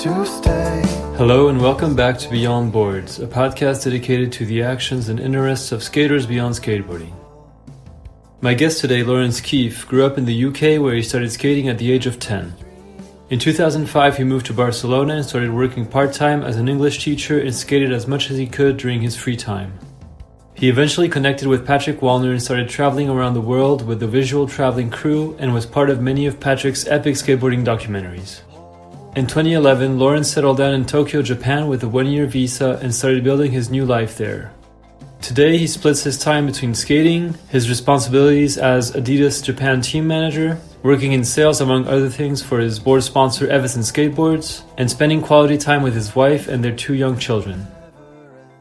to stay. Hello and welcome back to Beyond Boards, a podcast dedicated to the actions and interests of skaters beyond skateboarding. My guest today, Laurence Keefe, grew up in the UK where he started skating at the age of 10. In 2005, he moved to Barcelona and started working part-time as an English teacher and skated as much as he could during his free time. He eventually connected with Patrik Wallner and started traveling around the world with the visual traveling crew and was part of many of Patrik's epic skateboarding documentaries. In 2011, Laurence settled down in Tokyo, Japan with a one-year visa and started building his new life there. Today, he splits his time between skating, his responsibilities as Adidas Japan team manager, working in sales among other things for his board sponsor Evisen Skateboards, and spending quality time with his wife and their 2 young children.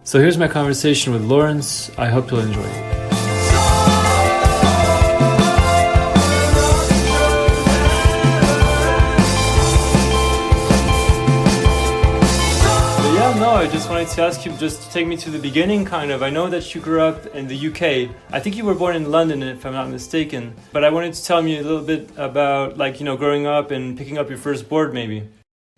So here's my conversation with Laurence. I hope you'll enjoy it. I just wanted to ask you just to take me to the beginning, kind of. I know that you grew up in the UK. I think you were born in London, if I'm not mistaken. But I wanted to tell me a little bit about, growing up and picking up your first board, maybe.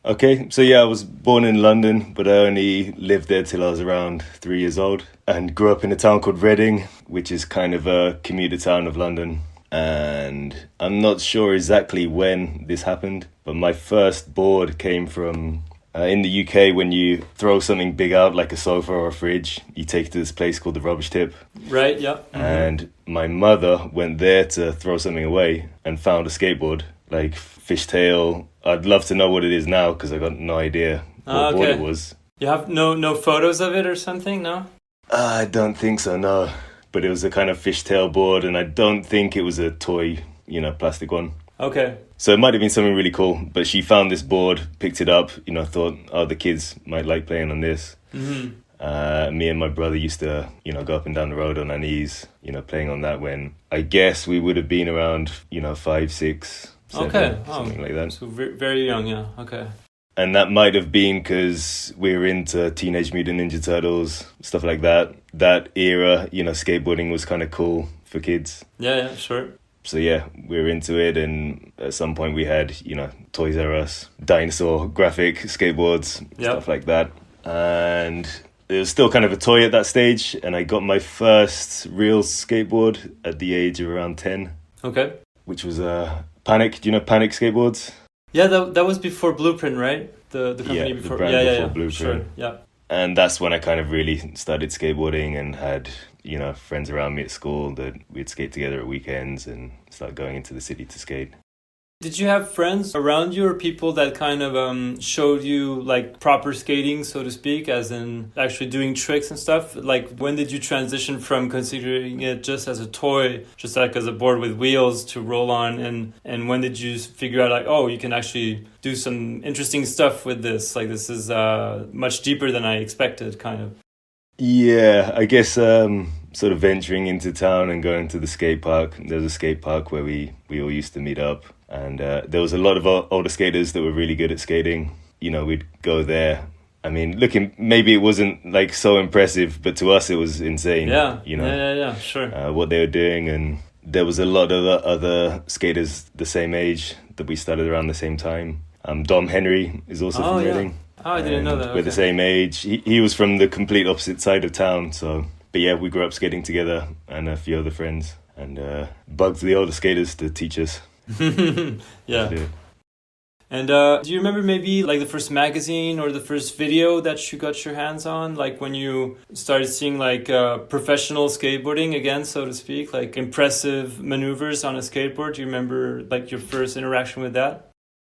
Okay, so yeah, I was born in London, but I only lived there till I was around 3 years old. And grew up in a town called Reading, which is kind of a commuter town of London. And I'm not sure exactly when this happened, but my first board came from... in the UK, when you throw something big out, like a sofa or a fridge, you take it to this place called the rubbish tip. Right, yeah. Mm-hmm. And my mother went there to throw something away and found a skateboard, like fishtail. I'd love to know what it is now, because I got no idea what board it was. You have no photos of it or something, no? I don't think so, no. But it was a kind of fishtail board, and I don't think it was a toy, plastic one. Okay. So it might have been something really cool, but she found this board, picked it up, thought, the kids might like playing on this. Mm-hmm. Me and my brother used to, go up and down the road on our knees, playing on that when I guess we would have been around, 5, 6, 7, something like that. So very young, yeah, okay. And that might have been because we were into Teenage Mutant Ninja Turtles, stuff like that. That era, skateboarding was kind of cool for kids. Yeah, sure. So yeah, we were into it, and at some point we had, Toys R Us, dinosaur graphic skateboards, stuff like that. And it was still kind of a toy at that stage, and I got my first real skateboard at the age of around 10. Okay. Which was Panic. Do you know Panic Skateboards? Yeah, that was before Blueprint, right? The company before. The brand before Blueprint. Sure, yeah. And that's when I kind of really started skateboarding and had, friends around me at school that we'd skate together at weekends and start going into the city to skate. Did you have friends around you or people that kind of showed you proper skating, so to speak, as in actually doing tricks and stuff? When did you transition from considering it just as a toy, just as a board with wheels to roll on? And when did you figure out you can actually do some interesting stuff with this? This is much deeper than I expected, kind of. Yeah, I guess sort of venturing into town and going to the skate park. There was a skate park where we all used to meet up. And there was a lot of older skaters that were really good at skating. We'd go there. I mean, maybe it wasn't so impressive, but to us it was insane. Yeah, yeah, sure. What they were doing. And there was a lot of other skaters the same age that we started around the same time. Dom Henry is also from Reading. Oh, I didn't know that. Okay. We're the same age. He was from the complete opposite side of town. But yeah, we grew up skating together and a few other friends. And bugged the older skaters to teach us. Yeah. And do you remember maybe the first magazine or the first video that you got your hands on, when you started seeing professional skateboarding again, so to speak, impressive maneuvers on a skateboard? Do you remember your first interaction with that?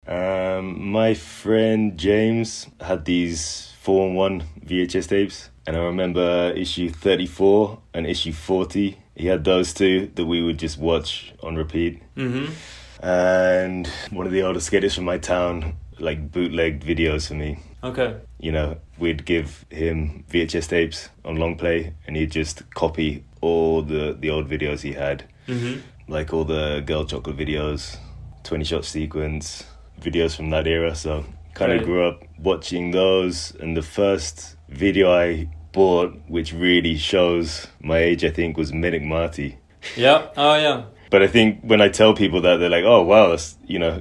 My friend James had these 4-in-1 VHS tapes, and I remember issue 34 and issue 40. He had those two that we would just watch on repeat. Mm-hmm. And one of the older skaters from my town bootlegged videos for me. Okay. We'd give him VHS tapes on long play, and he'd just copy all the old videos he had. Mm-hmm. All the Girl Chocolate videos, 20-shot sequence, videos from that era. So kind of grew up watching those. And the first video I bought, which really shows my age, I think, was Medic Marty. Yeah. Oh, yeah. But I think when I tell people that, they're like, "Oh, wow, that's,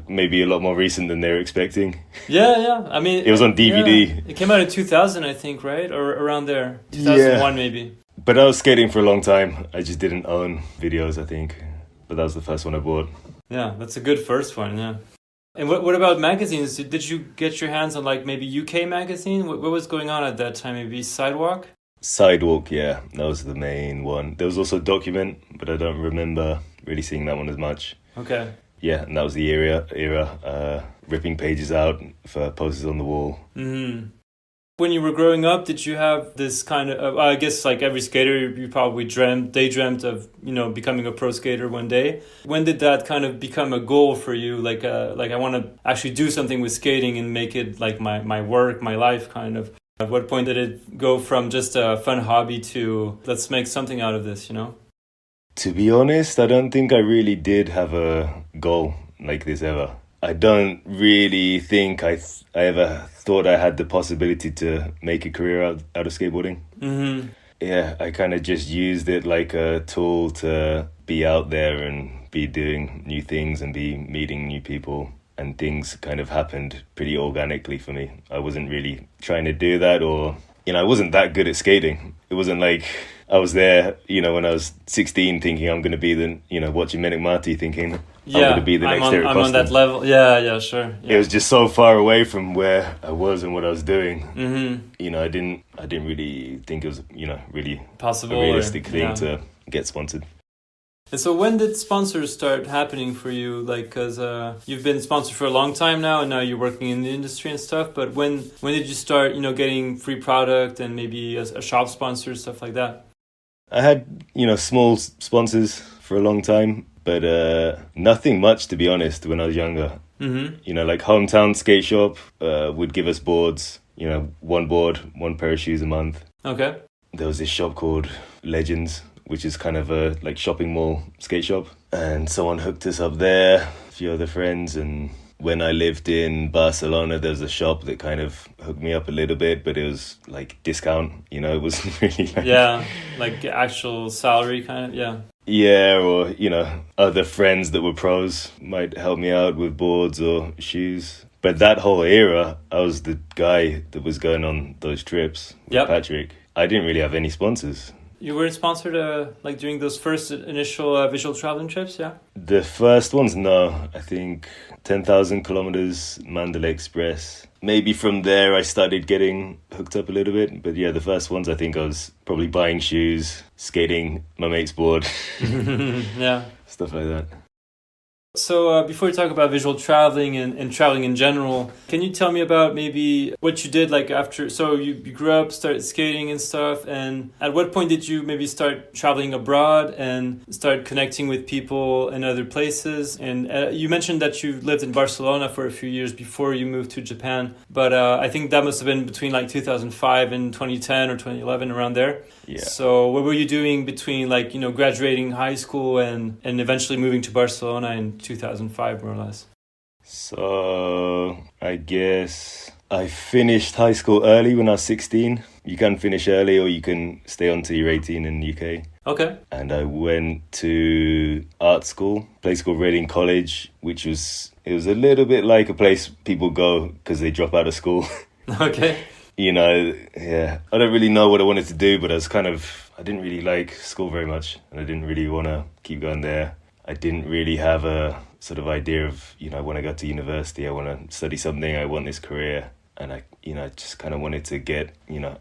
maybe a lot more recent than they were expecting." Yeah. I mean, it was on DVD. Yeah. It came out in 2000, I think, right? Or around there. 2001, maybe. But I was skating for a long time. I just didn't own videos, I think. But that was the first one I bought. Yeah, that's a good first one, yeah. And what about magazines? Did you get your hands on like maybe UK magazine? What was going on at that time? Maybe Sidewalk? Sidewalk, yeah. That was the main one. There was also Document, but I don't remember really seeing that one as much. Okay. Yeah, and that was the era, ripping pages out for posters on the wall. Mm-hmm. When you were growing up, did you have this kind of, I guess like every skater, you probably daydreamt of, becoming a pro skater one day. When did that kind of become a goal for you? Like I want to actually do something with skating and make it like my work, my life kind of. At what point did it go from just a fun hobby to let's make something out of this, To be honest, I don't think I really did have a goal like this ever. I don't really think I ever thought I had the possibility to make a career out of skateboarding. Mm-hmm. Yeah, I kind of just used it like a tool to be out there and be doing new things and be meeting new people. And things kind of happened pretty organically for me. I wasn't really trying to do that, or, I wasn't that good at skating. It wasn't like I was there, when I was 16 thinking I'm going to be watching Menek Marty thinking I'm going to be the next Eric I'm on that level. Yeah, sure. Yeah. It was just so far away from where I was and what I was doing. Mm-hmm. I didn't really think it was, really possible, a realistic thing to get sponsored. And so when did sponsors start happening for you? Like, because you've been sponsored for a long time now, and now you're working in the industry and stuff. But when did you start, getting free product and maybe a shop sponsor, stuff like that? I had, small sponsors for a long time, but nothing much, to be honest, when I was younger. Mm-hmm. Like Hometown Skate Shop would give us boards, one board, one pair of shoes a month. Okay. There was this shop called Legends, which is kind of a like shopping mall skate shop. And someone hooked us up there, a few other friends. And when I lived in Barcelona, there was a shop that kind of hooked me up a little bit, but it was like discount, it wasn't really like... Yeah, like actual salary kind of, yeah. Yeah, or, other friends that were pros might help me out with boards or shoes. But that whole era, I was the guy that was going on those trips with Patrik. I didn't really have any sponsors. You weren't sponsored like during those first initial visual traveling trips, yeah? The first ones, no. I think 10,000 kilometers, Mandalay Express. Maybe from there I started getting hooked up a little bit. But yeah, the first ones I think I was probably buying shoes, skating my mate's board. Yeah. Stuff like that. So before we talk about visual traveling and traveling in general, can you tell me about maybe what you did like after, so you grew up, started skating and stuff, and at what point did you maybe start traveling abroad and start connecting with people in other places? And you mentioned that you lived in Barcelona for a few years before you moved to Japan, but I think that must have been between like 2005 and 2010 or 2011, around there. Yeah. So what were you doing between like, graduating high school and eventually moving to Barcelona in 2005, more or less? So I guess I finished high school early when I was 16. You can finish early or you can stay on till you're 18 in the UK. Okay. And I went to art school, a place called Reading College, it was a little bit like a place people go because they drop out of school. Okay. Yeah, I don't really know what I wanted to do, but I didn't really like school very much, and I didn't really want to keep going there. I didn't really have a sort of idea of, when I go to university, I want to study something, I want this career. And I just kind of wanted to get,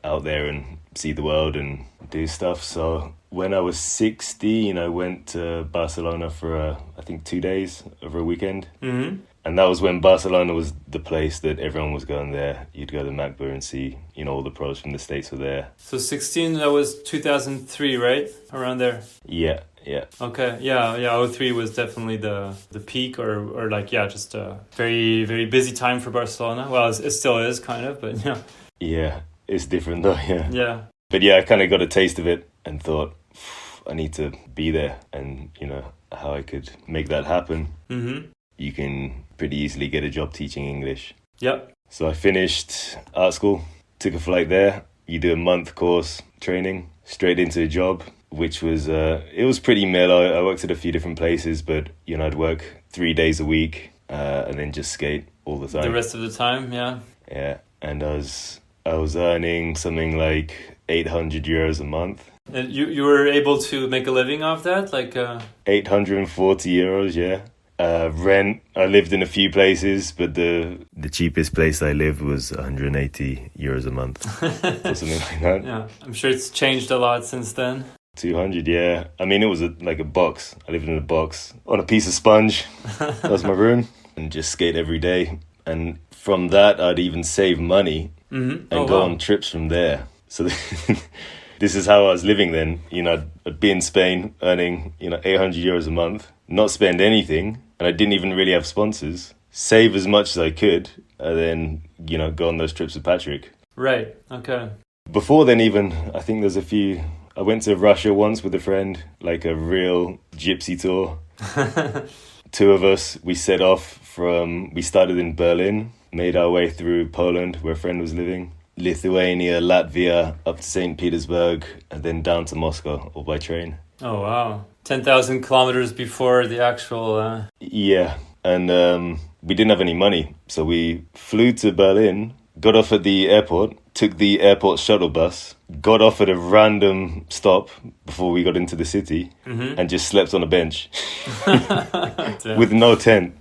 out there and see the world and do stuff. So when I was 16, I went to Barcelona for, I think, 2 days over a weekend. Mm-hmm. And that was when Barcelona was the place that everyone was going there. You'd go to MacBook and see, all the pros from the States were there. So 16, that was 2003, right? Around there? Yeah. Okay, yeah, 03 was definitely the peak or like, just a very, very busy time for Barcelona. Well, it still is kind of, but yeah. Yeah, it's different though, yeah. Yeah. But yeah, I kind of got a taste of it and thought, I need to be there and, how I could make that happen. Mm-hmm. You can pretty easily get a job teaching English. Yep. So I finished art school, took a flight there. You do a month course training, straight into a job which was it was pretty mellow. I worked at a few different places, but I'd work 3 days a week and then just skate all the time. The rest of the time, yeah. Yeah, and I was earning something like 800 euros a month. And you were able to make a living off that, like 840 euros, yeah. Rent, I lived in a few places, but the cheapest place I lived was 180 euros a month or something like that. Yeah, I'm sure it's changed a lot since then. 200, yeah. I mean, it was like a box. I lived in a box on a piece of sponge. That was my room, and just skate every day. And from that, I'd even save money and go on trips from there. So this is how I was living then. I'd be in Spain earning 800 euros a month, not spend anything, and I didn't even really have sponsors. Save as much as I could, and then go on those trips with Patrik. Right. Okay. Before then, even I think there's a few. I went to Russia once with a friend, like a real gypsy tour. 2 of us. We set off we started in Berlin, made our way through Poland, where a friend was living, Lithuania, Latvia, up to St. Petersburg, and then down to Moscow, all by train. Oh, wow. 10,000 kilometers before the actual... Yeah, and we didn't have any money, so we flew to Berlin, got off at the airport, took the airport shuttle bus, got off at a random stop before we got into the city, and just slept on a bench with no tent.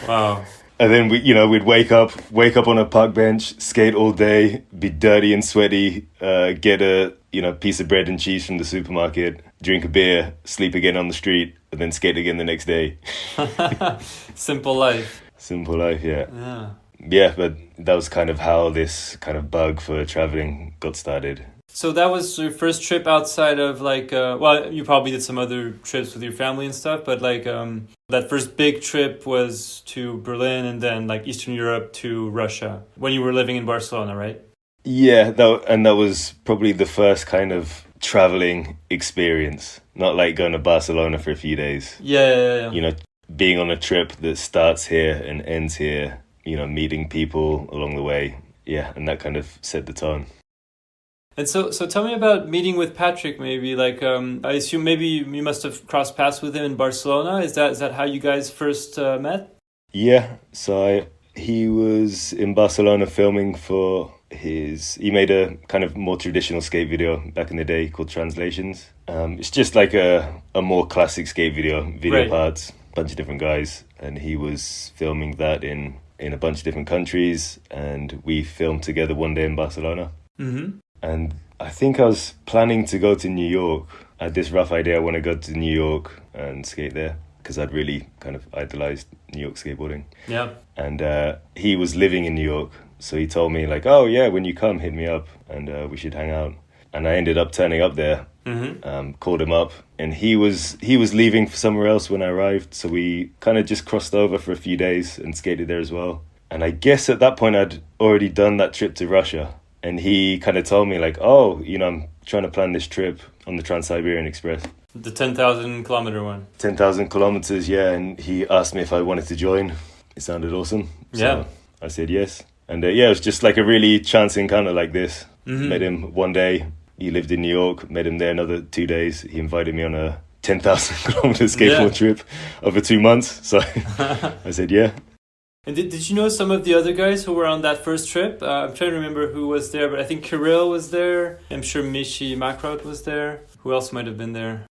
Wow. And then we'd wake up on a park bench, skate all day, be dirty and sweaty, get a piece of bread and cheese from the supermarket, drink a beer, sleep again on the street, and then skate again the next day. Simple life. Simple life, yeah. Yeah. Yeah, but that was kind of how this kind of bug for traveling got started. So that was your first trip outside of you probably did some other trips with your family and stuff, but that first big trip was to Berlin and then Eastern Europe to Russia when you were living in Barcelona, right? Yeah, that was probably the first kind of traveling experience, not like going to Barcelona for a few days. Yeah. Being on a trip that starts here and ends here, meeting people along the way. Yeah, and that kind of set the tone. And so tell me about meeting with Patrik, maybe. I assume maybe you must have crossed paths with him in Barcelona. Is that how you guys first met? Yeah, so he was in Barcelona filming for he made a kind of more traditional skate video back in the day called Translations. It's just like a more classic skate video right. Parts, bunch of different guys. And he was filming that in a bunch of different countries. And we filmed together one day in Barcelona. Mm-hmm. And I think I was planning to go to New York. I had this rough idea I want to go to New York and skate there because I'd really kind of idolized New York skateboarding. Yeah. And he was living in New York. So he told me oh, yeah, when you come, hit me up and we should hang out. And I ended up turning up there, called him up. And he was leaving for somewhere else when I arrived. So we kind of just crossed over for a few days and skated there as well. And I guess at that point I'd already done that trip to Russia. And he kind of told me I'm trying to plan this trip on the Trans-Siberian Express. The 10,000 kilometer one. 10,000 kilometers, yeah. And he asked me if I wanted to join. It sounded awesome. So yeah. I said yes. And it was just a really chance encounter like this. Mm-hmm. Met him one day. He lived in New York. Met him there another 2 days. He invited me on a 10,000 kilometer skateboard trip over 2 months. So I said yeah. And did you know some of the other guys who were on that first trip? I'm trying to remember who was there, but I think Kirill was there. I'm sure Michaël Mackrodt was there. Who else might have been there?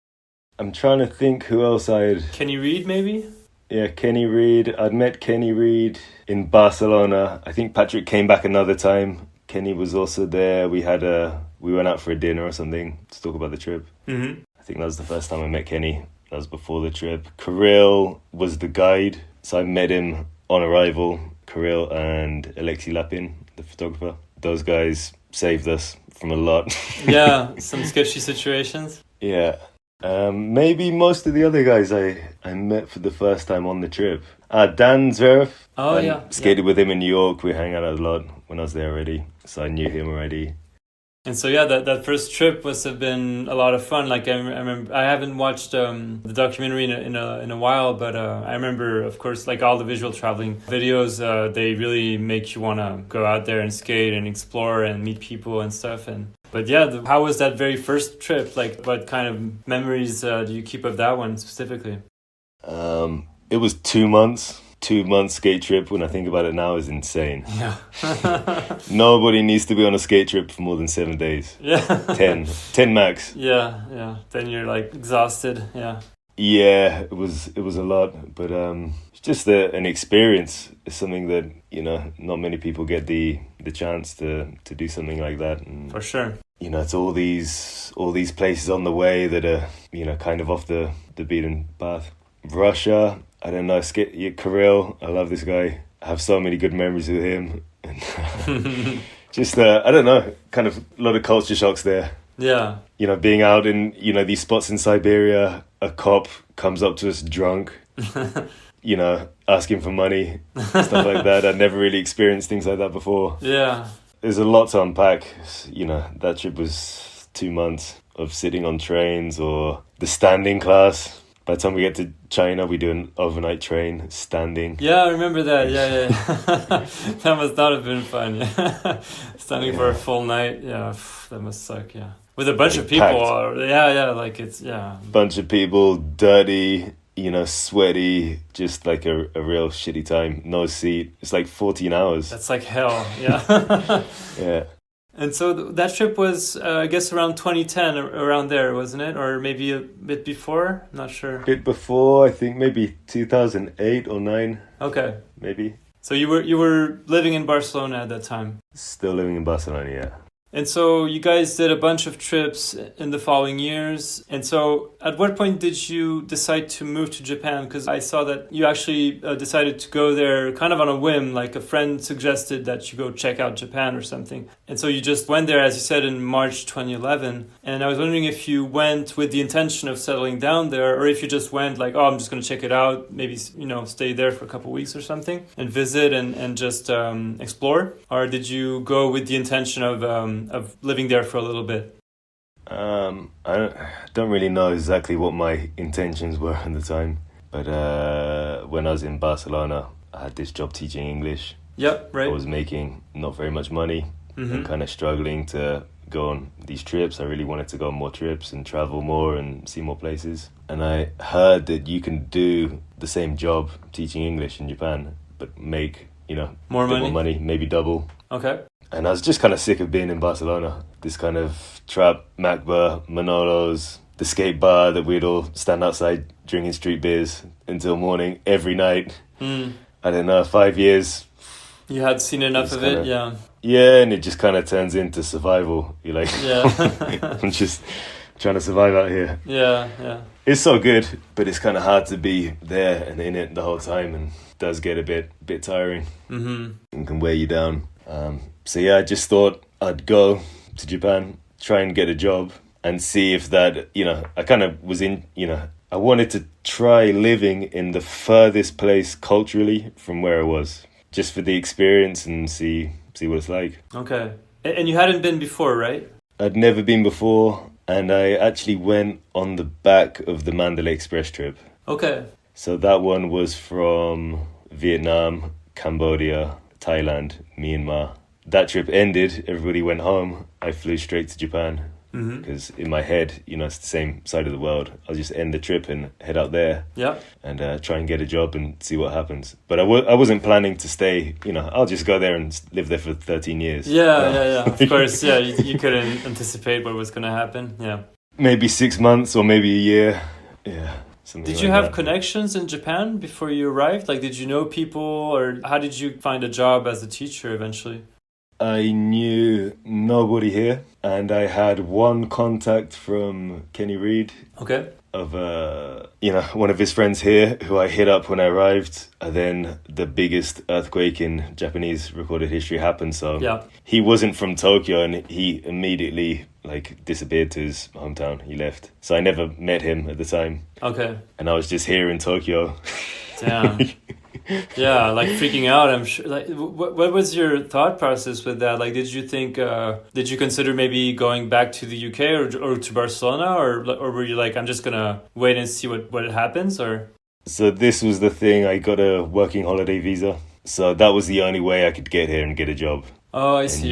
I'm trying to think who else Kenny Reed, maybe? Yeah, Kenny Reed. I'd met Kenny Reed in Barcelona. I think Patrik came back another time. Kenny was also there. We went out for a dinner or something to talk about the trip. Mm-hmm. I think that was the first time I met Kenny. That was before the trip. Kirill was the guide. So I met him on arrival, Kirill and Alexei Lapin, the photographer. Those guys saved us from a lot. Yeah, some sketchy situations. Yeah. Maybe most of the other guys I met for the first time on the trip. Dan Zverev. Oh, yeah. Skated with him in New York. We hang out a lot when I was there already. So I knew him already. And so yeah, that first trip must have been a lot of fun. Like I remember, I haven't watched the documentary in a while, but I remember, of course, like all the visual traveling videos, they really make you want to go out there and skate and explore and meet people and stuff. But yeah, how was that very first trip? Like, what kind of memories do you keep of that one specifically? It was 2 months. 2 month skate trip, when I think about it now, is insane. Yeah. Nobody needs to be on a skate trip for more than 7 days. Yeah. 10 max. Yeah. Then you're like exhausted. Yeah. Yeah, it was a lot, but it's just an experience. It's something that, you know, not many people get the chance to do something like that. And, for sure. you know, it's all these places on the way that are, you know, kind of off the beaten path. Russia, I don't know, Kirill, I love this guy. I have so many good memories with him. And just, I don't know, kind of a lot of culture shocks there. Yeah. You know, being out in, you know, these spots in Siberia, a cop comes up to us drunk, you know, asking for money, stuff like that. I'd never really experienced things like that before. Yeah. There's a lot to unpack. You know, that trip was 2 months of sitting on trains or the standing class. By the time we get to China, we do an overnight train, standing. Yeah, I remember that. Yeah. That must not have been fun. Yeah. Standing for a full night. Yeah, that must suck. Yeah. With a bunch of people. Like it's, yeah. Bunch of people, dirty, you know, sweaty, just like a real shitty time. No seat. It's like 14 hours. That's like hell. Yeah. Yeah. And so that trip was, I guess, around 2010, around there, wasn't it? Or maybe a bit before? I'm not sure. A bit before, I think maybe 2008 or 9. Okay. Maybe. So you were living in Barcelona at that time? Still living in Barcelona, yeah. And so you guys did a bunch of trips in the following years. And so at what point did you decide to move to Japan? Because I saw that you actually decided to go there kind of on a whim, like a friend suggested that you go check out Japan or something. And so you just went there, as you said, in March 2011. And I was wondering if you went with the intention of settling down there, or if you just went like, oh, I'm just going to check it out, maybe, you know, stay there for a couple of weeks or something and visit and just explore. Or did you go with the intention of living there for a little bit? I don't really know exactly what my intentions were at the time, but when I was in Barcelona, I had this job teaching English. Yep, right. I was making not very much money and kind of struggling to go on these trips. I really wanted to go on more trips and travel more and see more places. And I heard that you can do the same job teaching English in Japan, but make, you know, more money, maybe double. Okay. And I was just kind of sick of being in Barcelona. This kind of trap, Macba, Manolos, the skate bar that we'd all stand outside drinking street beers until morning every night. I don't know, 5 years. You had seen enough of it, yeah. Yeah, and it just kind of turns into survival. You're like, yeah. I'm just trying to survive out here. Yeah. It's so good, but it's kind of hard to be there and in it the whole time, and it does get a bit tiring and can wear you down. So yeah, I just thought I'd go to Japan, try and get a job and see if that, you know, I kind of was in, you know, I wanted to try living in the furthest place culturally from where I was, just for the experience and see what it's like. Okay. And you hadn't been before, right? I'd never been before, and I actually went on the back of the Mandalay Express trip. Okay. So that one was from Vietnam, Cambodia, Thailand, Myanmar. That trip ended, everybody went home. I flew straight to Japan because in my head, you know, it's the same side of the world. I'll just end the trip and head out there and try and get a job and see what happens. But I wasn't planning to stay, you know, I'll just go there and live there for 13 years. Yeah. Of course, yeah, you couldn't anticipate what was going to happen, yeah. Maybe 6 months or maybe a year, yeah. Did you have connections in Japan before you arrived? Like, did you know people, or how did you find a job as a teacher eventually? I knew nobody here, and I had one contact from Kenny Reed. Okay. Of one of his friends here who I hit up when I arrived, and then the biggest earthquake in Japanese recorded history happened. So he wasn't from Tokyo, and he immediately disappeared to his hometown. He left, so I never met him at the time. Okay. And I was just here in Tokyo. Damn. Yeah, like freaking out. I'm sure. Like, what was your thought process with that? Like, did you think, did you consider maybe going back to the UK or to Barcelona, or were you like, I'm just gonna wait and see what happens, or? So this was the thing. I got a working holiday visa, so that was the only way I could get here and get a job. Oh, I And see.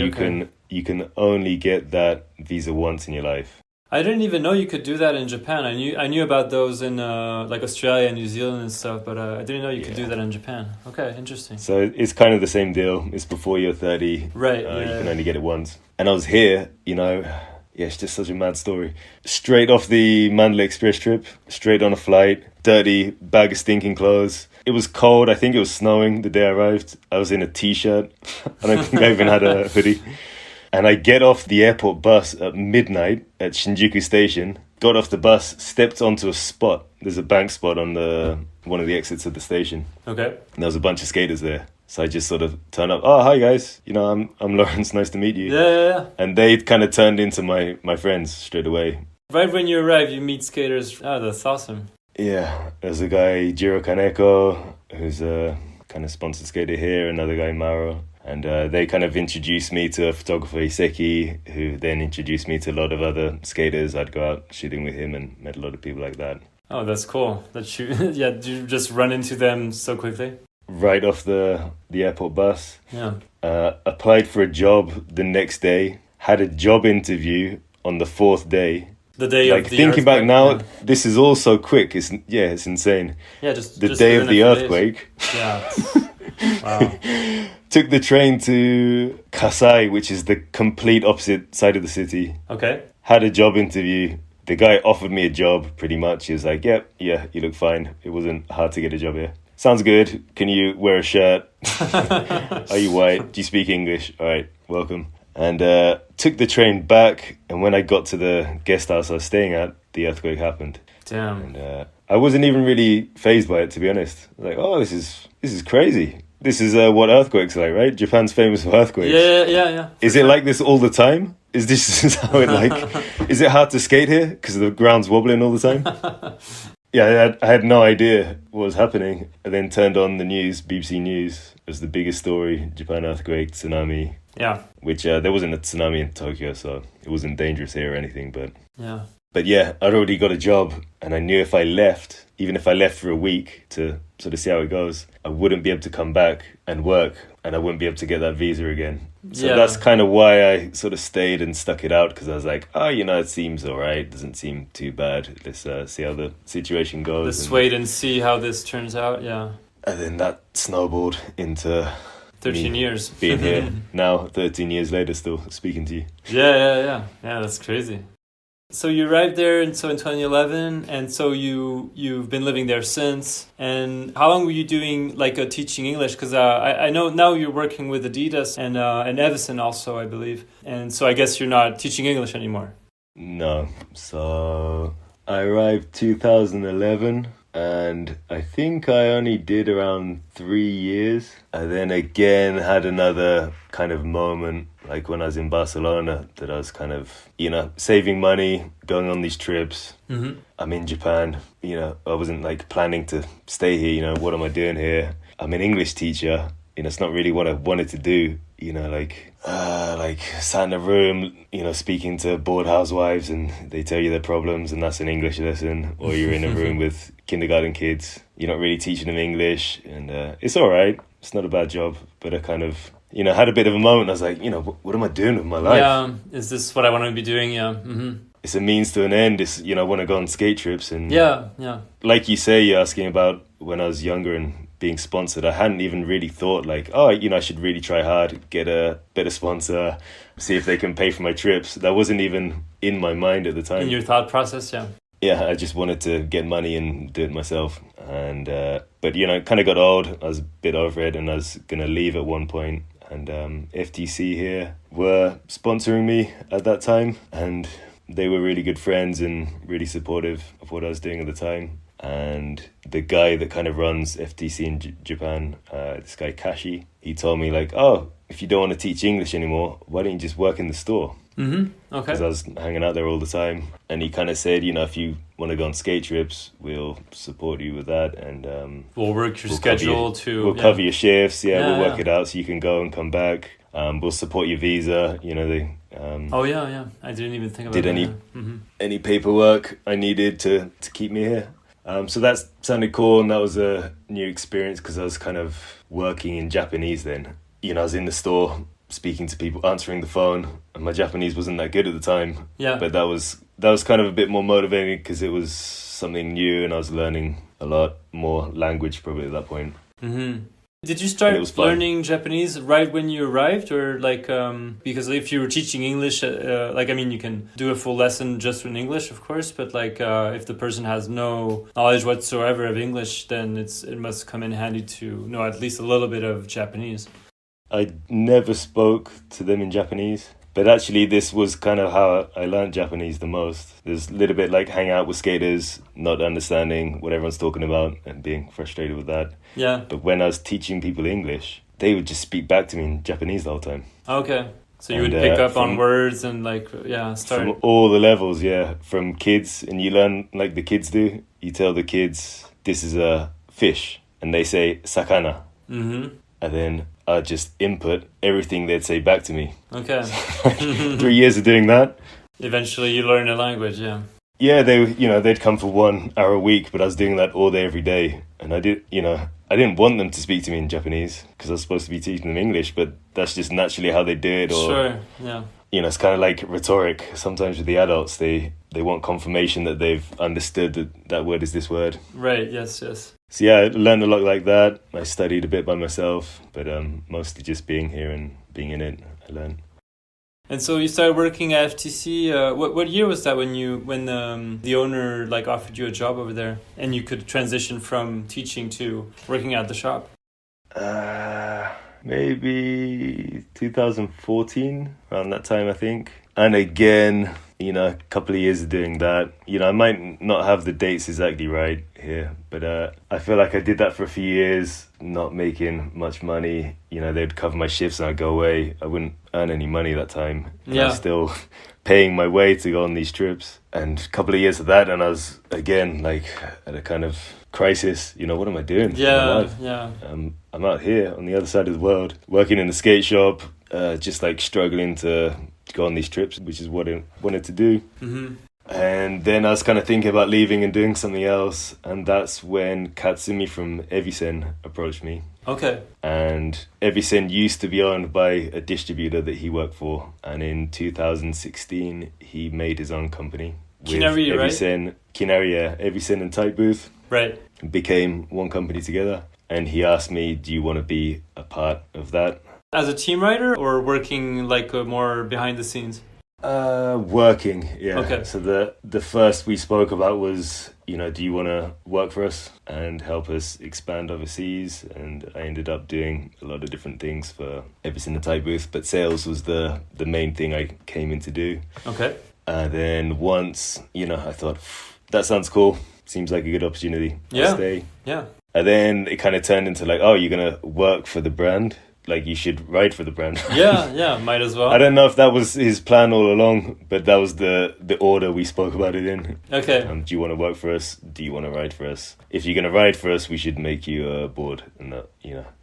you can only get that visa once in your life. I didn't even know you could do that in Japan. I knew about those in like Australia and New Zealand and stuff, but I didn't know you could do that in Japan. Okay, interesting. So it's kind of the same deal. It's before you're 30. Right. You can only get it once. And I was here, it's just such a mad story. Straight off the Mandalay Express trip, straight on a flight, dirty bag of stinking clothes. It was cold. I think it was snowing the day I arrived. I was in a t-shirt. I don't think I even had a hoodie. And I get off the airport bus at midnight at Shinjuku Station, got off the bus, stepped onto a spot. There's a bank spot on one of the exits of the station. Okay. And there was a bunch of skaters there. So I just sort of turned up. Oh, hi guys. I'm Laurence. Nice to meet you. Yeah. And they kind of turned into my friends straight away. Right when you arrive, you meet skaters. Oh, that's awesome. Yeah. There's a guy, Jiro Kaneko, who's a kind of sponsored skater here. Another guy, Maro. And they kind of introduced me to a photographer, Iseki, who then introduced me to a lot of other skaters. I'd go out shooting with him and met a lot of people like that. Oh, that's cool. That you, did you just run into them so quickly? Right off the airport bus. Yeah. Applied for a job the next day. Had a job interview on the fourth day. The day of the thinking back now, yeah. This is all so quick. It's insane. Yeah, just the day of the earthquake. Yeah. Wow. Took the train to Kasai, which is the complete opposite side of the city. Okay. Had a job interview. The guy offered me a job, pretty much. He was like, yeah, you look fine. It wasn't hard to get a job here. Sounds good. Can you wear a shirt? Are you white? Do you speak English? All right, welcome. And took the train back. And when I got to the guest house I was staying at, the earthquake happened. Damn. And I wasn't even really fazed by it, to be honest. Like, oh, this is crazy. This is what earthquakes are like, right? Japan's famous for earthquakes. Yeah. Is it like this all the time? Is this how it is it hard to skate here because the ground's wobbling all the time? Yeah, I had no idea what was happening. I then turned on the news, BBC News. It was the biggest story, Japan earthquake, tsunami. Yeah. Which there wasn't a tsunami in Tokyo, so it wasn't dangerous here or anything. But yeah, I'd already got a job, and I knew if I left, even if I left for a week to sort of see how it goes, I wouldn't be able to come back and work, and I wouldn't be able to get that visa again. So that's kind of why I sort of stayed and stuck it out, because I was like, it seems all right. Doesn't seem too bad. Let's see how the situation goes. Let's wait and see how this turns out, yeah. And then that snowballed into 13 years. Being here now, 13 years later, still speaking to you. Yeah, that's crazy. So you arrived there in 2011, and so you've been living there since. And how long were you doing teaching English? Because I know now you're working with Adidas and Evisen also, I believe. And so I guess you're not teaching English anymore. No. So I arrived 2011, and I think I only did around 3 years. I then again had another kind of moment, like when I was in Barcelona, that I was kind of, saving money, going on these trips. Mm-hmm. I'm in Japan, I wasn't planning to stay here, what am I doing here? I'm an English teacher, it's not really what I wanted to do, sat in a room, speaking to bored housewives, and they tell you their problems, and that's an English lesson. Or you're in a room with kindergarten kids, you're not really teaching them English, and it's all right. It's not a bad job, but I kind of, had a bit of a moment. I was like, what am I doing with my life? Yeah, is this what I want to be doing? Yeah. Mm-hmm. It's a means to an end. It's, I want to go on skate trips. And yeah. Like you say, you're asking about when I was younger and being sponsored. I hadn't even really thought I should really try hard, get a better sponsor, see if they can pay for my trips. That wasn't even in my mind at the time. In your thought process, yeah. Yeah, I just wanted to get money and do it myself. And but kind of got old. I was a bit over it, and I was gonna leave at one point. And FTC here were sponsoring me at that time, and they were really good friends and really supportive of what I was doing at the time. And the guy that kind of runs FTC in Japan, this guy Kashi, he told me if you don't want to teach English anymore, why don't you just work in the store? Okay. Because I was hanging out there all the time. And he kind of said, you know, if you want to go on skate trips, we'll support you with that. And we'll work your schedule We'll cover your shifts. We'll work it out so you can go and come back. We'll support your visa. You know, they... I didn't even think about any paperwork I needed to keep me here. So that sounded cool, and that was a new experience because I was kind of working in Japanese then. You know, I was in the store speaking to people, answering the phone, and my Japanese wasn't that good at the time. Yeah. But that was kind of a bit more motivating because it was something new, and I was learning a lot more language probably at that point. Mm-hmm. Did you start learning Japanese right when you arrived, or like because if you were teaching English, you can do a full lesson just in English, of course, but like if the person has no knowledge whatsoever of English, then it must come in handy to know at least a little bit of Japanese. I never spoke to them in Japanese, but actually this was kind of how I learned Japanese the most. There's a little bit like hang out with skaters, not understanding what everyone's talking about and being frustrated with that. Yeah. But when I was teaching people English, they would just speak back to me in Japanese the whole time. Okay. So you would pick up on words and start. From all the levels, from kids, and you learn like the kids do. You tell the kids, this is a fish, and they say sakana. Mm-hmm. And then I just input everything they'd say back to me. Okay. 3 years of doing that. Eventually you learn a language, yeah. Yeah, they'd come for 1 hour a week, but I was doing that all day, every day. And I didn't want them to speak to me in Japanese because I was supposed to be teaching them English, but that's just naturally how they do it. Or, sure, yeah. You know, it's kind of like rhetoric. Sometimes with the adults, they want confirmation that they've understood that word is this word. Right, yes. So I learned a lot like that. I studied a bit by myself, but mostly just being here and being in it, I learned. And so you started working at FTC. What year was that when the owner like offered you a job over there and you could transition from teaching to working at the shop? Maybe 2014, around that time, I think. And again, a couple of years of doing that. I might not have the dates exactly right here, but I feel like I did that for a few years, not making much money. They'd cover my shifts and I'd go away. I wouldn't earn any money that time. And I was still paying my way to go on these trips. And a couple of years of that, and I was, again, like, at a kind of crisis. What am I doing? Yeah. I'm out here on the other side of the world, working in a skate shop, just like struggling to go on these trips, which is what I wanted to do. Mm-hmm. And then I was kind of thinking about leaving and doing something else, and that's when Katsumi from Evisen approached me. Okay. And Evisen used to be owned by a distributor that he worked for, and in 2016 he made his own company. Kinari, Evisen, right? Kinari, Evisen and Tight Booth. Right. Became one company together, and he asked me, do you want to be a part of that? As a team writer or working like more behind the scenes? Working, yeah. Okay. So the first we spoke about was, do you want to work for us and help us expand overseas? And I ended up doing a lot of different things for Evisen and Tight Booth, but sales was the main thing I came in to do. Okay. And then once, I thought, that sounds cool. Seems like a good opportunity. Yeah. I'll stay. Yeah. And then it kind of turned into like, oh, you're going to work for the brand? Like, you should write for the brand. Yeah, might as well. I don't know if that was his plan all along, but that was the order we spoke about it in. Okay. Do you want to work for us? Do you want to write for us? If you're going to write for us, we should make you a board. And that,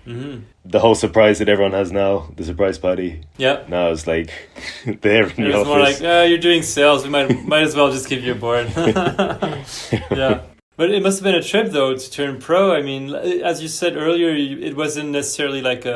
Mm-hmm. The whole surprise that everyone has now, the surprise party. Yeah. Now it's like, there in the office. It's more like, you're doing sales. We might as well just give you a board. Yeah. But it must have been a trip, though, to turn pro. I mean, as you said earlier, it wasn't necessarily like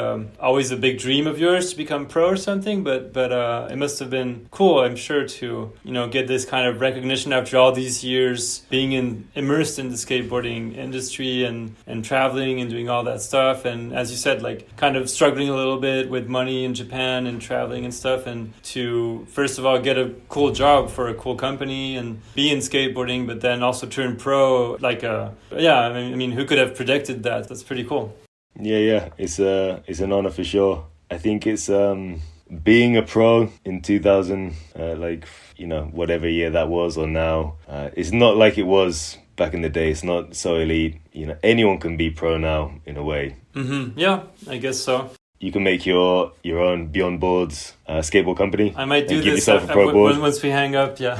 always a big dream of yours to become pro or something, but it must have been cool, I'm sure, to get this kind of recognition after all these years being immersed in the skateboarding industry and traveling and doing all that stuff. And as you said, like kind of struggling a little bit with money in Japan and traveling and stuff, and to first of all get a cool job for a cool company and be in skateboarding, but then also turn pro. I mean, who could have predicted that? That's pretty cool. Yeah, it's an honor for sure. I think it's being a pro in 2000, whatever year that was or now. It's not like it was back in the day. It's not so elite. Anyone can be pro now in a way. Mm-hmm. Yeah, I guess so. you can make your own Beyond Boards skateboard company. I might do give this yourself a pro board. Once we hang up. Yeah.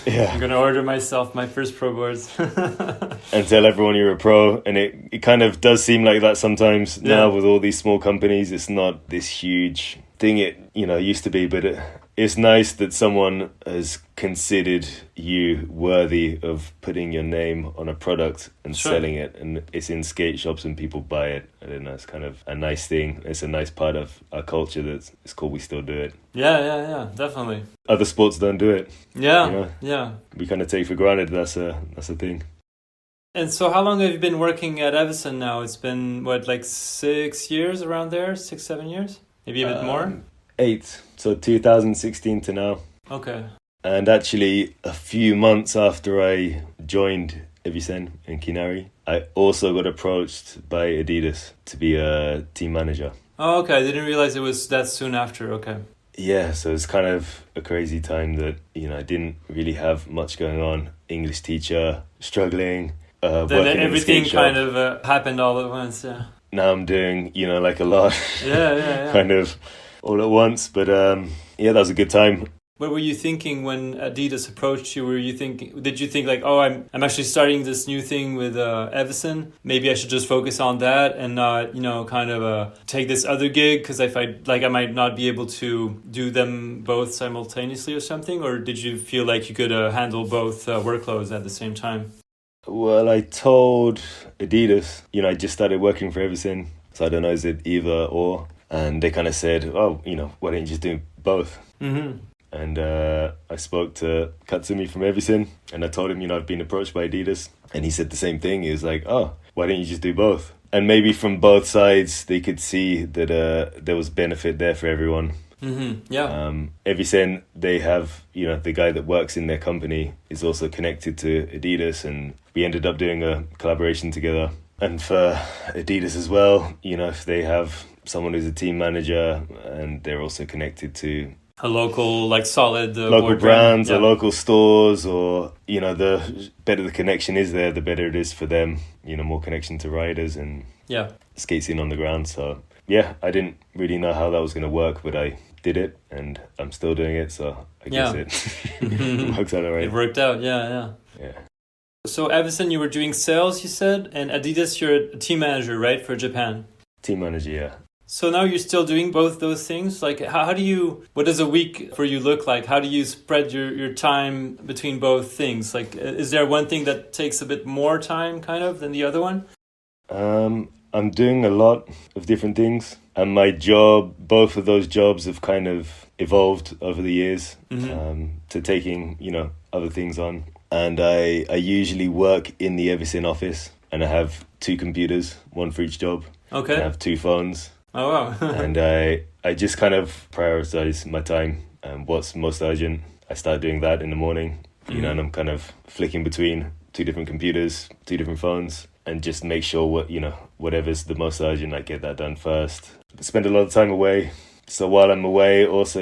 Yeah. I'm gonna order myself my first pro boards. And tell everyone you're a pro. And it kind of does seem like that sometimes now with all these small companies. It's not this huge thing it used to be, but it's nice that someone has considered you worthy of putting your name on a product and selling it, and it's in skate shops and people buy it. I don't know, it's kind of a nice thing. It's a nice part of our culture that it's cool we still do it. Yeah, definitely. Other sports don't do it. Yeah. We kind of take for granted that's a thing. And so how long have you been working at Evisen now? It's been, 6 years around there? 6, 7 years? Maybe a bit more? 8. So 2016 to now. Okay. And actually, a few months after I joined Evisen in Kinari, I also got approached by Adidas to be a team manager. Oh, okay. I didn't realize it was that soon after. Okay. Yeah, so it's kind of a crazy time that, I didn't really have much going on. English teacher, struggling, then everything kind of happened all at once, yeah. Now I'm doing, like a lot. Yeah. Kind of all at once. But that was a good time. What were you thinking when Adidas approached you? Did you think like, oh, I'm actually starting this new thing with Evisen. Maybe I should just focus on that and not, take this other gig because I might not be able to do them both simultaneously or something? Or did you feel like you could handle both workloads at the same time? Well, I told Adidas, I just started working for Evisen, so I don't know, is it either or? And they kind of said, oh, why don't you just do both? Mm-hmm. And I spoke to Katsumi from Evisen, and I told him, I've been approached by Adidas. And he said the same thing. He was like, oh, why don't you just do both? And maybe from both sides, they could see that there was benefit there for everyone. Mm-hmm. Yeah. Evisen, they have, the guy that works in their company is also connected to Adidas, and we ended up doing a collaboration together. And for Adidas as well, if they have someone who's a team manager and they're also connected to a local, solid local brands or local stores, or, the better the connection is there, the better it is for them, more connection to riders and skate scene on the ground. So, I didn't really know how that was going to work, but I did it and I'm still doing it. So I guess it works out all right. It worked out, yeah. So Evisen, you were doing sales, you said, and Adidas, you're a team manager, right, for Japan? Team manager, yeah. So now you're still doing both those things? Like, what does a week for you look like? How do you spread your time between both things? Like, is there one thing that takes a bit more time, kind of, than the other one? I'm doing a lot of different things. And my job, both of those jobs have kind of evolved over the years to taking, other things on. And I usually work in the Evisen office, and I have 2 computers, one for each job. Okay. And I have 2 phones. Oh, wow. And I just kind of prioritize my time and what's most urgent. I start doing that in the morning, and I'm kind of flicking between 2 different computers, 2 different phones, and just make sure whatever's the most urgent, I get that done first. Spend a lot of time away. So while I'm away, also,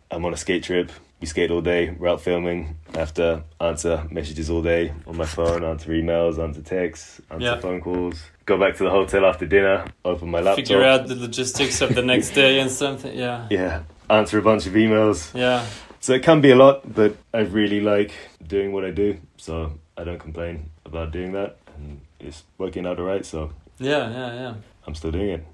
I'm on a skate trip. We skate all day, we're out filming. I have to answer messages all day on my phone, answer emails, answer texts, answer phone calls. Go back to the hotel after dinner, open my laptop. Figure out the logistics of the next day and something, Yeah, answer a bunch of emails. Yeah. So it can be a lot, but I really like doing what I do. So I don't complain about doing that. And it's working out all right, so... Yeah. I'm still doing it.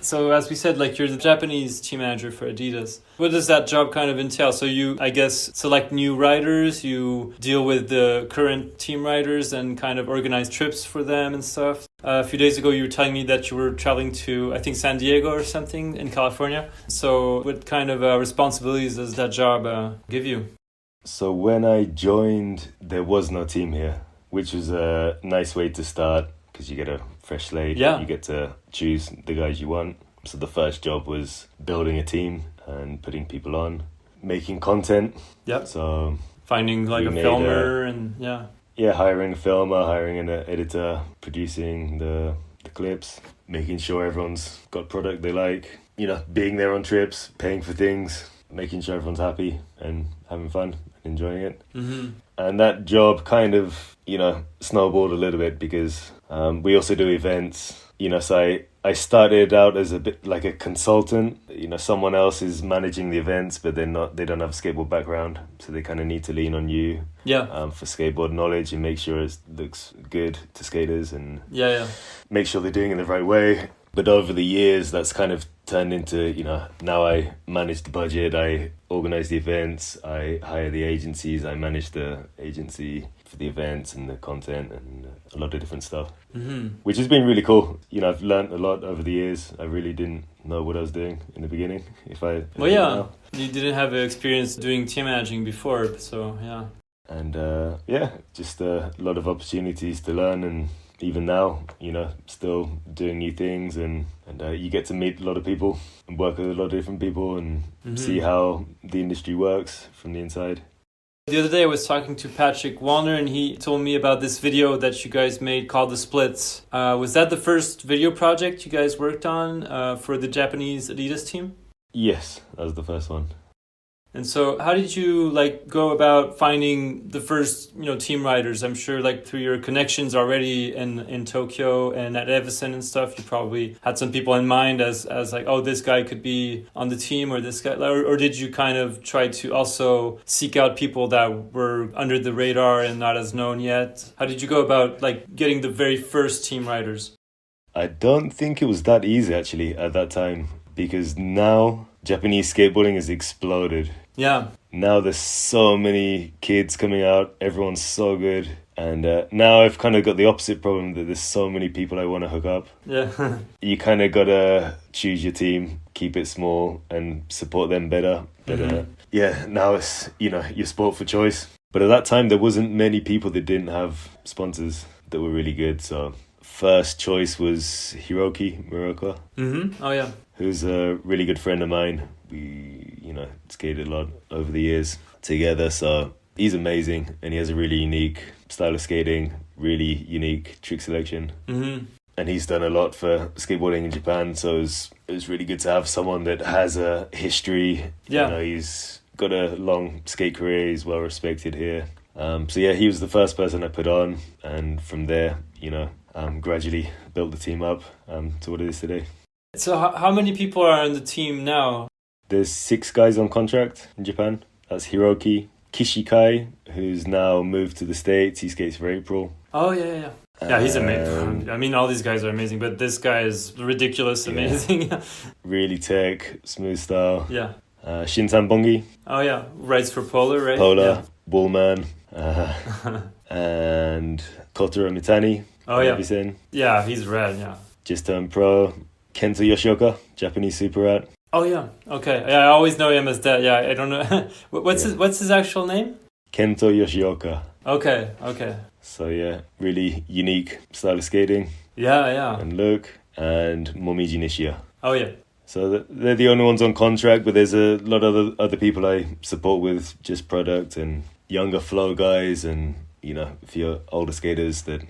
So as we said, you're the Japanese team manager for Adidas. What does that job kind of entail? So you, I guess, select new riders, you deal with the current team riders and kind of organize trips for them and stuff. A few days ago, you were telling me that you were traveling to, I think, San Diego or something in California. So what kind of responsibilities does that job give you? So when I joined, there was no team here, which was a nice way to start because you get a fresh slate. You get to choose the guys you want. So the first job was building a team and putting people on, making content. So finding a filmer hiring a filmer, hiring an editor, producing the clips, making sure everyone's got product they like, being there on trips, paying for things, making sure everyone's happy and having fun and enjoying it. And that job kind of, snowballed a little bit because we also do events. So I started out as a bit like a consultant. Someone else is managing the events, but they don't have a skateboard background, so they kind of need to lean on you. For skateboard knowledge and make sure it looks good to skaters and make sure they're doing it the right way. But over the years, that's kind of turned into, now I manage the budget, I organize the events, I hire the agencies, I manage the agency for the events and the content and a lot of different stuff, which has been really cool. I've learned a lot over the years. I really didn't know what I was doing in the beginning. You didn't have experience doing team managing before, so yeah. And just a lot of opportunities to learn, and even now, still doing new things, and you get to meet a lot of people and work with a lot of different people and see how the industry works from the inside. The other day I was talking to Patrik Wallner, and he told me about this video that you guys made called The Splits. Was that the first video project you guys worked on for the Japanese Adidas team? Yes, that was the first one. And so how did you go about finding the first, team riders? I'm sure through your connections already in Tokyo and at Evisen and stuff, you probably had some people in mind as this guy could be on the team, or this guy, or did you kind of try to also seek out people that were under the radar and not as known yet? How did you go about getting the very first team riders? I don't think it was that easy actually at that time, because now Japanese skateboarding has exploded. Yeah. Now there's so many kids coming out. Everyone's so good. And now I've kind of got the opposite problem, that there's so many people I want to hook up. Yeah. You kind of got to choose your team, keep it small and support them better. But now it's, your sport for choice. But at that time, there wasn't many people that didn't have sponsors that were really good. So first choice was Hiroki Muraoka. Oh, yeah. Who's a really good friend of mine. We, skated a lot over the years together. So he's amazing, and he has a really unique style of skating, really unique trick selection. And he's done a lot for skateboarding in Japan. So it was really good to have someone that has a history. Yeah. He's got a long skate career. He's well respected here. He was the first person I put on. And from there, gradually built the team up to what it is today. So how many people are on the team now? There's 6 guys on contract in Japan. That's Hiroki Kishikai, who's now moved to the States. He skates for April. Oh, yeah. Yeah, he's amazing. I mean, all these guys are amazing, but this guy is ridiculous amazing. Really tech, smooth style. Yeah. Shintan Bongi. Oh, yeah. Writes for Polar, right? Polar, Bullman. And Kotaro Mitani. Oh, yeah. Evisen. Yeah, he's rad, yeah. Just turned pro. Kento Yoshioka, Japanese super rat. Oh, yeah. Okay. Yeah, I always know him as that. Yeah, I don't know. What's his actual name? Kento Yoshioka. Okay. So, really unique style of skating. Yeah. And look. And Momiji Nishia. Oh, yeah. So they're the only ones on contract, but there's a lot of other people I support with just product, and younger flow guys, and, if you're older skaters, that,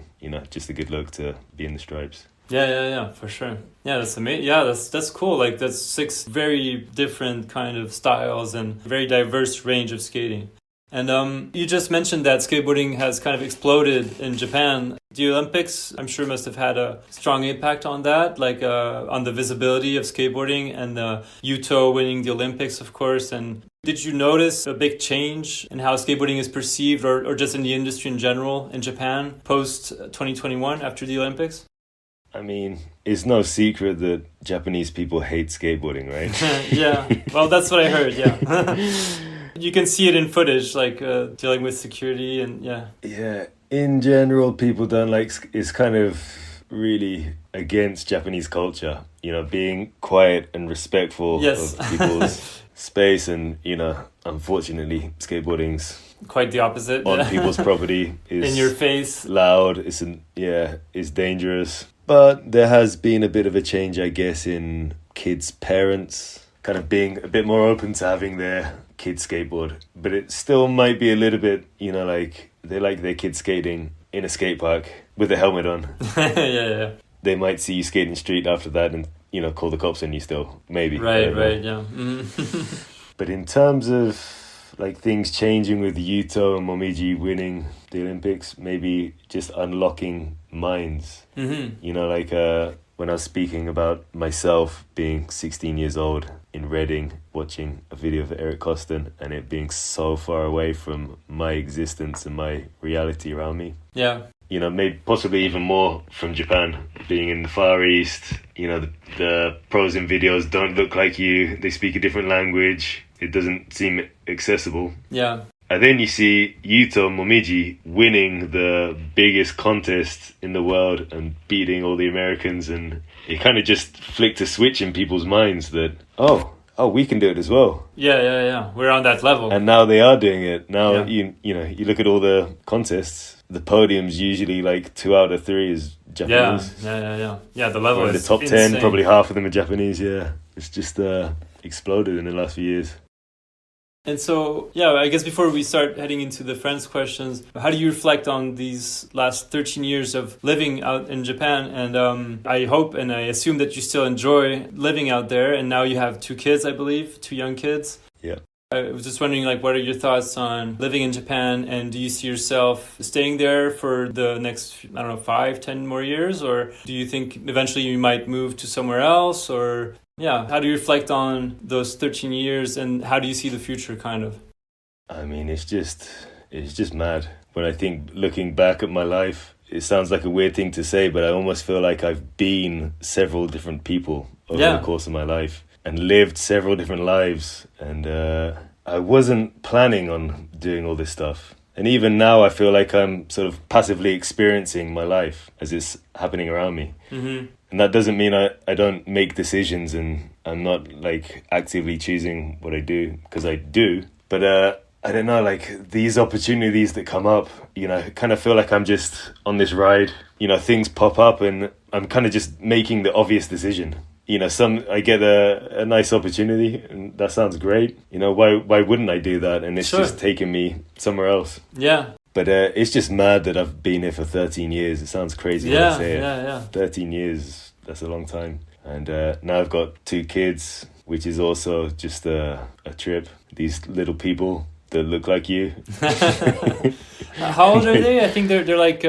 just a good look to be in the stripes. Yeah, for sure. Yeah, that's amazing. Yeah, that's cool. That's 6 very different kind of styles and very diverse range of skating. And you just mentioned that skateboarding has kind of exploded in Japan. The Olympics, I'm sure, must have had a strong impact on that, on the visibility of skateboarding, and Yuto winning the Olympics, of course. And did you notice a big change in how skateboarding is perceived, or just in the industry in general in Japan post 2021 after the Olympics? I mean, it's no secret that Japanese people hate skateboarding, right? Yeah, well, that's what I heard, yeah. You can see it in footage, dealing with security and, yeah. Yeah, in general, people don't it's kind of really against Japanese culture, being quiet and respectful of people's space, and, unfortunately, skateboarding's quite the opposite. On people's property. Is in your face. Loud, it's dangerous. But there has been a bit of a change, I guess, in kids' parents kind of being a bit more open to having their kids skateboard. But it still might be a little bit, they like their kids skating in a skate park with a helmet on. Yeah. They might see you skating street after that and, call the cops on you still. Maybe. Right, yeah. Mm-hmm. But in terms of things changing with Yuto and Momiji winning the Olympics, maybe just unlocking minds. Mm-hmm. when I was speaking about myself being 16 years old in Reading, watching a video of Eric Costin and it being so far away from my existence and my reality around me. Yeah. You know, maybe possibly even more from Japan, being in the Far East. You know, the pros in videos don't look like you. They speak a different language. It doesn't seem accessible. Yeah. And then you see Yuto Momiji winning the biggest contest in the world and beating all the Americans, and it kind of just flicked a switch in people's minds that, oh, we can do it as well. Yeah. We're on that level. And now they are doing it. Now, you know, you look at all the contests, the podium's usually like 2 out of 3 is Japanese. Yeah, the level or is the top insane. 10, probably half of them are Japanese, yeah. It's just exploded in the last few years. And so, yeah, I guess before we start heading into the friends' questions, how do you reflect on these last 13 years of living out in Japan? And I hope and I assume that you still enjoy living out there. And now you have 2 kids, I believe, 2 young kids. Yeah. I was just wondering, like, what are your thoughts on living in Japan? And do you see yourself staying there for the next, 5, 10 more years? Or do you think eventually you might move to somewhere else? Or... yeah, how do you reflect on those 13 years and how do you see the future, kind of? I mean, it's just mad. When I think, looking back at my life, it sounds like a weird thing to say, but I almost feel like I've been several different people over the course of my life and lived several different lives. And I wasn't planning on doing all this stuff. And even now, I feel like I'm sort of passively experiencing my life as it's happening around me. Mm-hmm. And that doesn't mean I don't make decisions and I'm not like actively choosing what I do, because I do. But I don't know, like these opportunities that come up, you know, I kind of feel like I'm just on this ride. You know, things pop up and I'm kind of just making the obvious decision. You know, I get a nice opportunity and that sounds great. You know, why wouldn't I do that? And it's just taking me somewhere else. Yeah. But it's just mad that I've been here for 13 years. It sounds crazy when I say it. Yeah. 13 years, that's a long time. And now I've got 2 kids, which is also just a trip. These little people that look like you. How old are they? I think they're like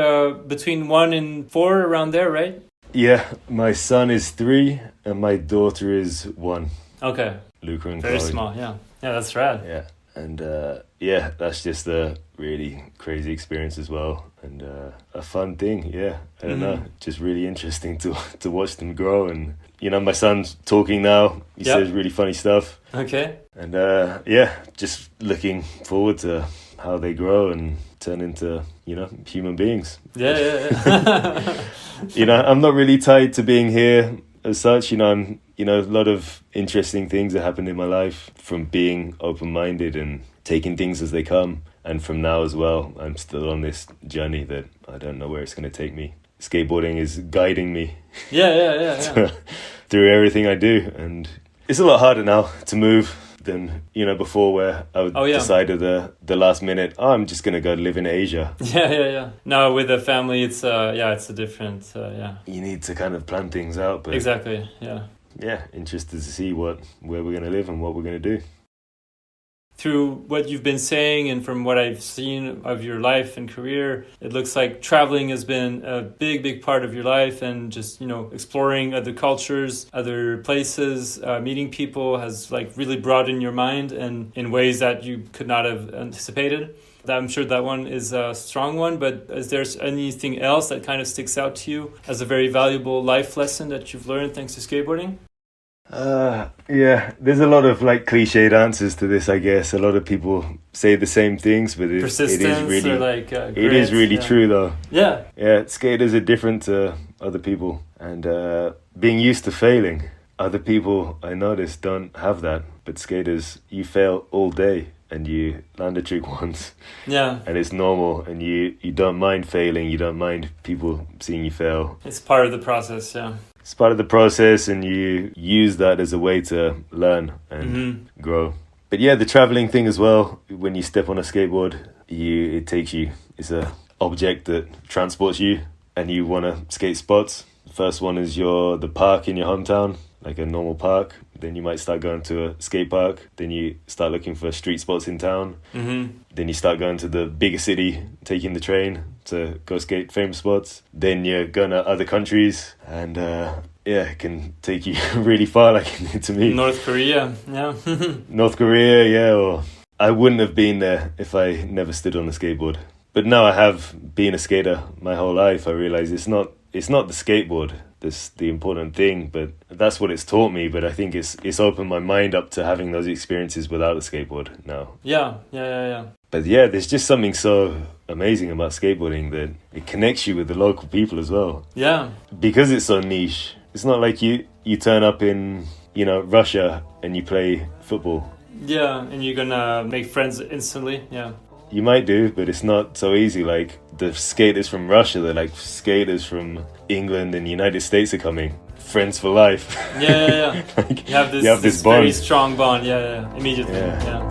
between 1 and 4, around there, right? Yeah, my son is 3 and my daughter is 1. Okay. Luca and Very Chloe. small, yeah. Yeah, that's rad. Yeah. And that's just a really crazy experience as well, and a fun thing. Yeah, I don't know, just really interesting to watch them grow. And you know, my son's talking now. He says really funny stuff. Okay. And just looking forward to how they grow and turn into, you know, human beings. Yeah. You know, I'm not really tied to being here as such. You know, a lot of interesting things that happened in my life from being open-minded and taking things as they come. And from now as well, I'm still on this journey that I don't know where it's going to take me. Skateboarding is guiding me. Yeah. Through everything I do. And it's a lot harder now to move than, you know, before, where I would decide at the last minute, I'm just going to go live in Asia. Yeah. No, with a family, it's a different, You need to kind of plan things out. But exactly, yeah. Yeah, interested to see where we're going to live and what we're going to do. Through what you've been saying and from what I've seen of your life and career, it looks like traveling has been a big part of your life, and just, you know, exploring other cultures, other places, meeting people has like really broadened your mind and in ways that you could not have anticipated. I'm sure that one is a strong one, but is there anything else that kind of sticks out to you as a very valuable life lesson that you've learned thanks to skateboarding? Yeah, there's a lot of like cliched answers to this, I guess. A lot of people say the same things, but it is really, or like it is really true though. Yeah, skaters are different to other people, and being used to failing. Other people I notice don't have that, but skaters, you fail all day and you land a trick once. Yeah, and it's normal, and you don't mind failing. You don't mind people seeing you fail. It's part of the process. Yeah. It's part of the process, and you use that as a way to learn and grow. But yeah, the traveling thing as well. When you step on a skateboard, it takes you. It's a object that transports you, and you want to skate spots. The first one is the park in your hometown, like a normal park. Then you might start going to a skate park. Then you start looking for street spots in town. Then you start going to the bigger city, taking the train to go skate famous spots. Then you're going to other countries, and yeah, it can take you really far, like it did to me. North Korea, yeah. North Korea, yeah, or I wouldn't have been there if I never stood on a skateboard. But now I have been a skater my whole life. I realize it's not the skateboard that's the important thing, but that's what it's taught me. But I think it's opened my mind up to having those experiences without a skateboard now. Yeah. But yeah, there's just something so amazing about skateboarding that it connects you with the local people as well. Yeah. Because it's so niche. It's not like you turn up in, Russia and you play football. Yeah, and you're gonna make friends instantly, yeah. You might do, but it's not so easy. Like the skaters from Russia, they're like skaters from England and the United States are coming. Friends for life. Yeah. Like, you have this bond. very strong bond, immediately. Yeah.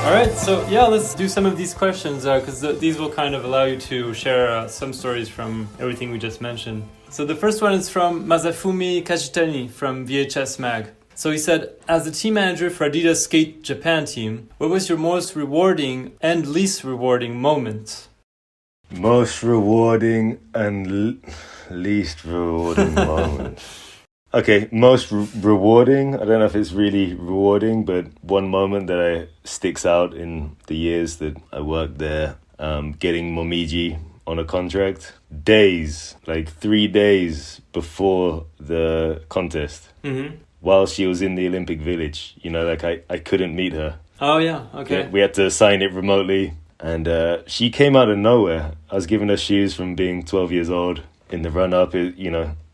All right, so let's do some of these questions because these will kind of allow you to share some stories from everything we just mentioned. So the first one is from Masafumi Kajitani from VHS Mag. So he said, as the team manager for Adidas Skate Japan team, what was your most rewarding and least rewarding moment? Most rewarding and least rewarding moment. Okay, most rewarding. I don't know if it's really rewarding, but one moment that sticks out in the years that I worked there, getting Momiji on a contract. Like 3 days before the contest, while she was in the Olympic Village. I couldn't meet her. Oh, yeah, okay. Yeah, we had to sign it remotely, and she came out of nowhere. I was giving her shoes from being 12 years old. In the run-up,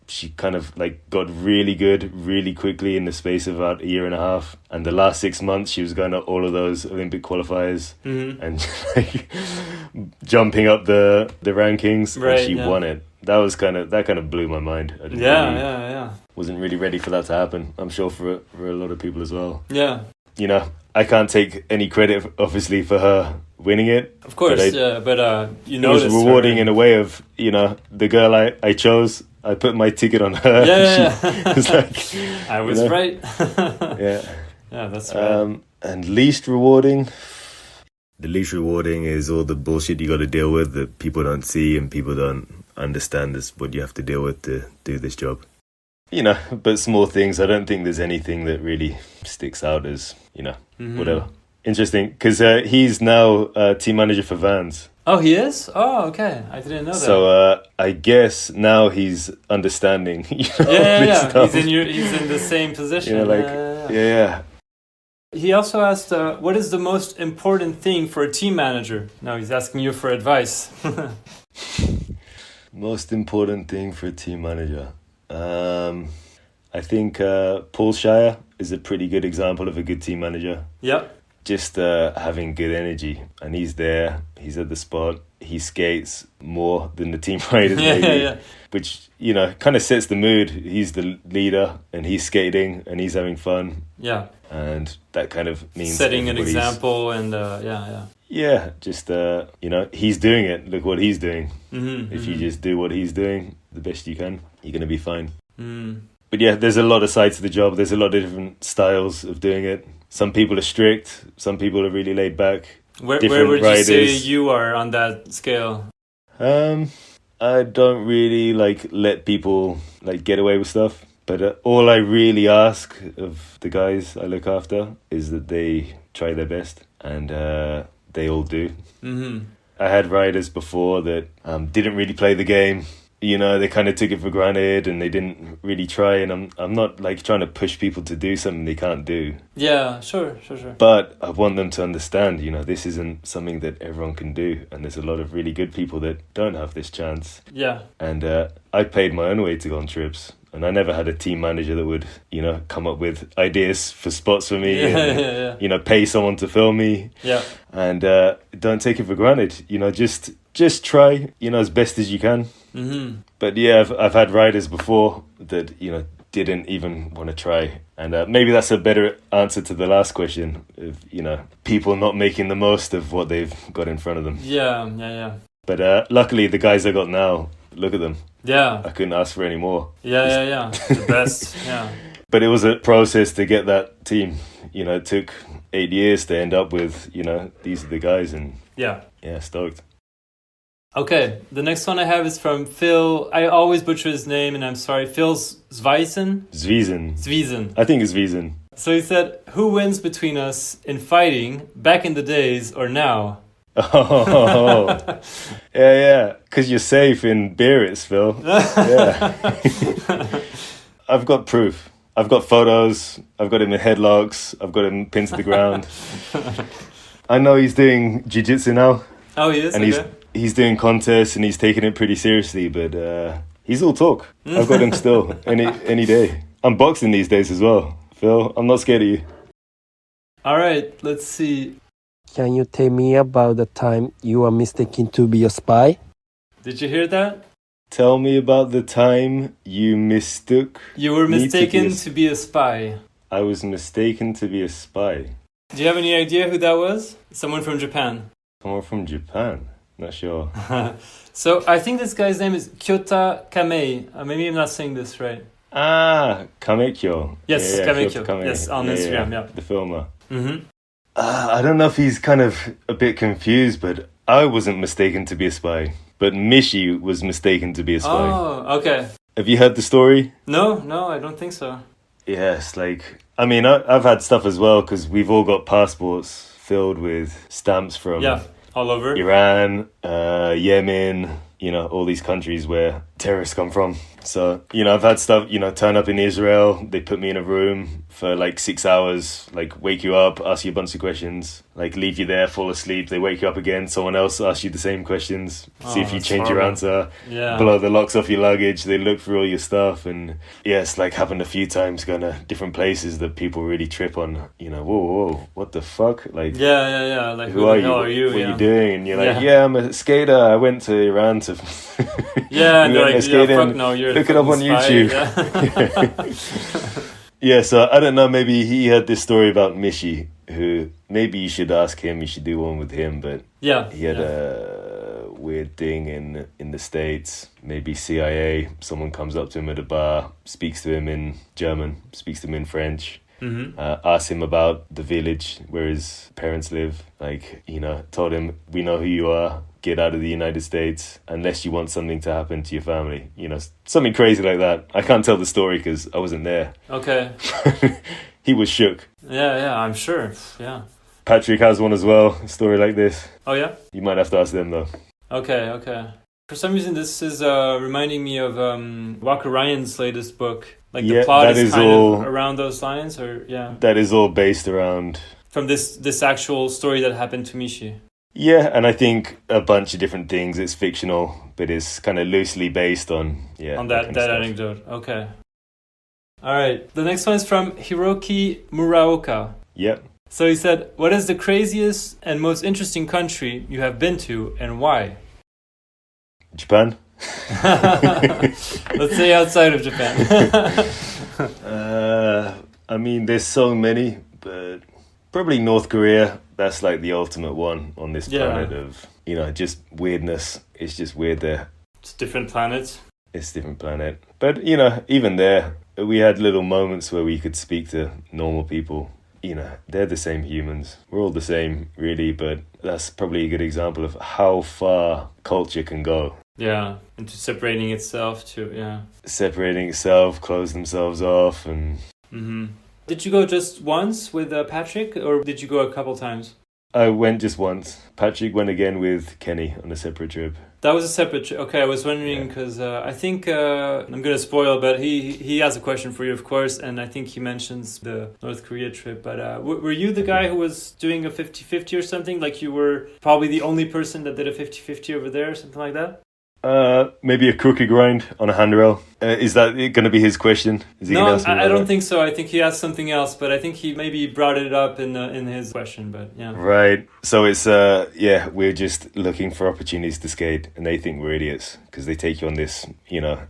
she kind of like got really good really quickly in the space of about a year and a half. And the last 6 months, she was going to all of those Olympic qualifiers and like, jumping up the rankings. Right, and she won it. That kind of blew my mind. I wasn't really ready for that to happen. I'm sure for a lot of people as well. Yeah. I can't take any credit, obviously, for her winning it. Of course, but it was rewarding in a way of, the girl I chose. I put my ticket on her. Yeah. It's like, I was right. Yeah, that's right. And least rewarding. The least rewarding is all the bullshit you got to deal with that people don't see and people don't understand is what you have to deal with to do this job. But small things. I don't think there's anything that really sticks out as, whatever. Interesting, because he's now team manager for Vans. Oh, he is? Oh, okay. I didn't know that. So I guess now he's understanding. Yeah. He's in the same position. Yeah. He also asked, what is the most important thing for a team manager? Now he's asking you for advice. Most important thing for a team manager. I think Paul Shire is a pretty good example of a good team manager. Yeah. Just having good energy, and he's there, he's at the spot, he skates more than the team riders maybe, which, kind of sets the mood. He's the leader, and he's skating, and he's having fun. Yeah. And that kind of means setting an example, and Yeah, just, he's doing it. Look what he's doing. If you just do what he's doing the best you can, you're going to be fine. But yeah, there's a lot of sides to the job. There's a lot of different styles of doing it. Some people are strict. Some people are really laid back. Where would you say you are on that scale? I don't really let people get away with stuff. But all I really ask of the guys I look after is that they try their best, and they all do. I had riders before that didn't really play the game. They kind of took it for granted and they didn't really try. And I'm not trying to push people to do something they can't do. Yeah, sure. But I want them to understand, this isn't something that everyone can do. And there's a lot of really good people that don't have this chance. Yeah. And I paid my own way to go on trips. And I never had a team manager that would, come up with ideas for spots for me and, pay someone to film me. Yeah. And don't take it for granted. Just try, as best as you can. But yeah, I've had riders before that, didn't even want to try. And maybe that's a better answer to the last question of, people not making the most of what they've got in front of them. Yeah. But luckily, the guys I got now, look at them. Yeah. I couldn't ask for any more. Yeah. The best. Yeah. But it was a process to get that team. You know, it took 8 years to end up with, you know, these are the guys, and yeah, stoked. Okay, the next one I have is from Phil. I always butcher his name, and I'm sorry. Phil Zwijsen? Zwijsen. I think it's Zwijsen. So he said, who wins between us in fighting back in the days or now? Oh, yeah. Because you're safe in Biarritz, Phil. Yeah. I've got proof. I've got photos. I've got him in headlocks. I've got him pinned to the ground. I know he's doing jiu-jitsu now. Oh, he is? And he's doing contests and he's taking it pretty seriously, but he's all talk. I've got him still, any day. I'm boxing these days as well, Phil. I'm not scared of you. All right, let's see. Can you tell me about the time you were mistaken to be a spy? Did you hear that? Tell me about the time you mistook... You were mistaken to be a spy. I was mistaken to be a spy. Do you have any idea who that was? Someone from Japan. Someone from Japan? Not sure. So I think this guy's name is Kyota Kamei. Maybe I'm not saying this right. Kamekyo. Yes, yeah, Kamekyo. Kamei. Yes, on Instagram, yeah. The filmer. Mm-hmm. I don't know if he's kind of a bit confused, but I wasn't mistaken to be a spy. But Mishi was mistaken to be a spy. Oh, okay. Have you heard the story? No, I don't think so. Yes, I mean, I've had stuff as well, because we've all got passports filled with stamps from... Yeah, all over. Iran, Yemen, you know, all these countries where terrorists come from. So, you know, I've had stuff, you know, turn up in Israel. They put me in a room for 6 hours, wake you up, ask you a bunch of questions, leave you there, fall asleep. They wake you up again. Someone else asks you the same questions, see if you change your answer, blow the locks off your luggage. They look through all your stuff. And yeah, it's happened a few times going to different places that people really trip on, you know, whoa, what the fuck? Yeah. Who are you? What are you doing? And you're I'm a skater. I went to Iran to... Yeah, and they're fuck no, you're look it up on spy. YouTube. Yeah, so I don't know, maybe he had this story about Mishi, who maybe you should ask him, you should do one with him, but he had a weird thing in the States, maybe CIA, someone comes up to him at a bar, speaks to him in German, speaks to him in French, asks him about the village where his parents live, told him, we know who you are, get out of the United States unless you want something to happen to your family. You know, something crazy like that. I can't tell the story because I wasn't there. Okay. He was shook. Yeah, I'm sure. Yeah. Patrik has one as well, a story like this. Oh, yeah? You might have to ask them, though. Okay. For some reason, this is reminding me of Walker Ryan's latest book. The plot is kind of around those lines, or yeah? That is all based around... From this actual story that happened to Mishi. Yeah, and I think a bunch of different things. It's fictional, but it's kind of loosely based on that anecdote. Okay. All right. The next one is from Hiroki Muraoka. Yep. So he said, what is the craziest and most interesting country you have been to and why? Japan. Let's say outside of Japan. I mean, there's so many, but probably North Korea. That's the ultimate one on this planet of, just weirdness. It's just weird there. It's different planets. It's a different planet. But, even there, we had little moments where we could speak to normal people. They're the same humans. We're all the same, really, but that's probably a good example of how far culture can go. Yeah, into separating itself Separating itself, close themselves off, and... Mm-hmm. Did you go just once with Patrik, or did you go a couple times? I went just once. Patrik went again with Kenny on a separate trip. That was a separate trip. Okay, I was wondering because I think I'm going to spoil, but he has a question for you, of course, and I think he mentions the North Korea trip. But were you the guy who was doing a 50-50 or something? You were probably the only person that did a 50-50 over there, or something like that? Maybe a crooked grind on a handrail. Is that going to be his question? Is he no, I don't think so. I think he asked something else, but I think he maybe brought it up in his question. But yeah, right. So it's we're just looking for opportunities to skate, and they think we're idiots because they take you on this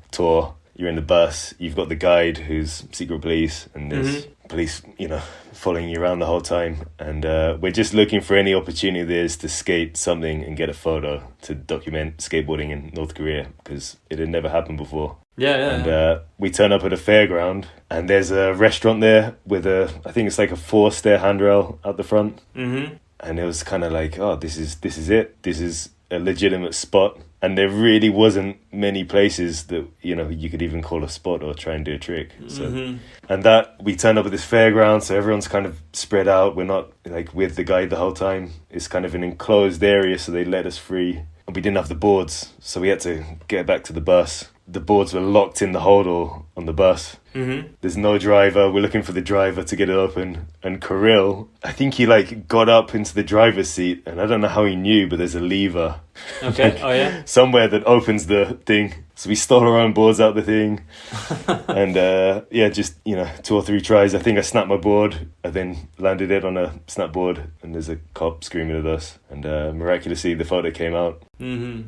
tour you're in the bus, you've got the guide who's secret police, and there's police, following you around the whole time. And we're just looking for any opportunity there is to skate something and get a photo to document skateboarding in North Korea, because it had never happened before. And we turn up at a fairground, and there's a restaurant there with I think it's like a 4-stair handrail out the front. And it was kind of like, oh, this is it. This is a legitimate spot. And there really wasn't many places that, you could even call a spot or try and do a trick. So, and that we turned up at this fairground, so everyone's kind of spread out. We're not like with the guide the whole time. It's kind of an enclosed area, so they let us free. And we didn't have the boards, so we had to get back to the bus. The boards were locked in the hodl on the bus. There's no driver. We're looking for the driver to get it open. And Kirill, I think he got up into the driver's seat, and I don't know how he knew, but there's a lever. Okay. Somewhere that opens the thing. So we stole our own boards out the thing. And just 2 or 3 tries. I think I snapped my board. I then landed it on a snap board, and there's a cop screaming at us. And miraculously the photo came out.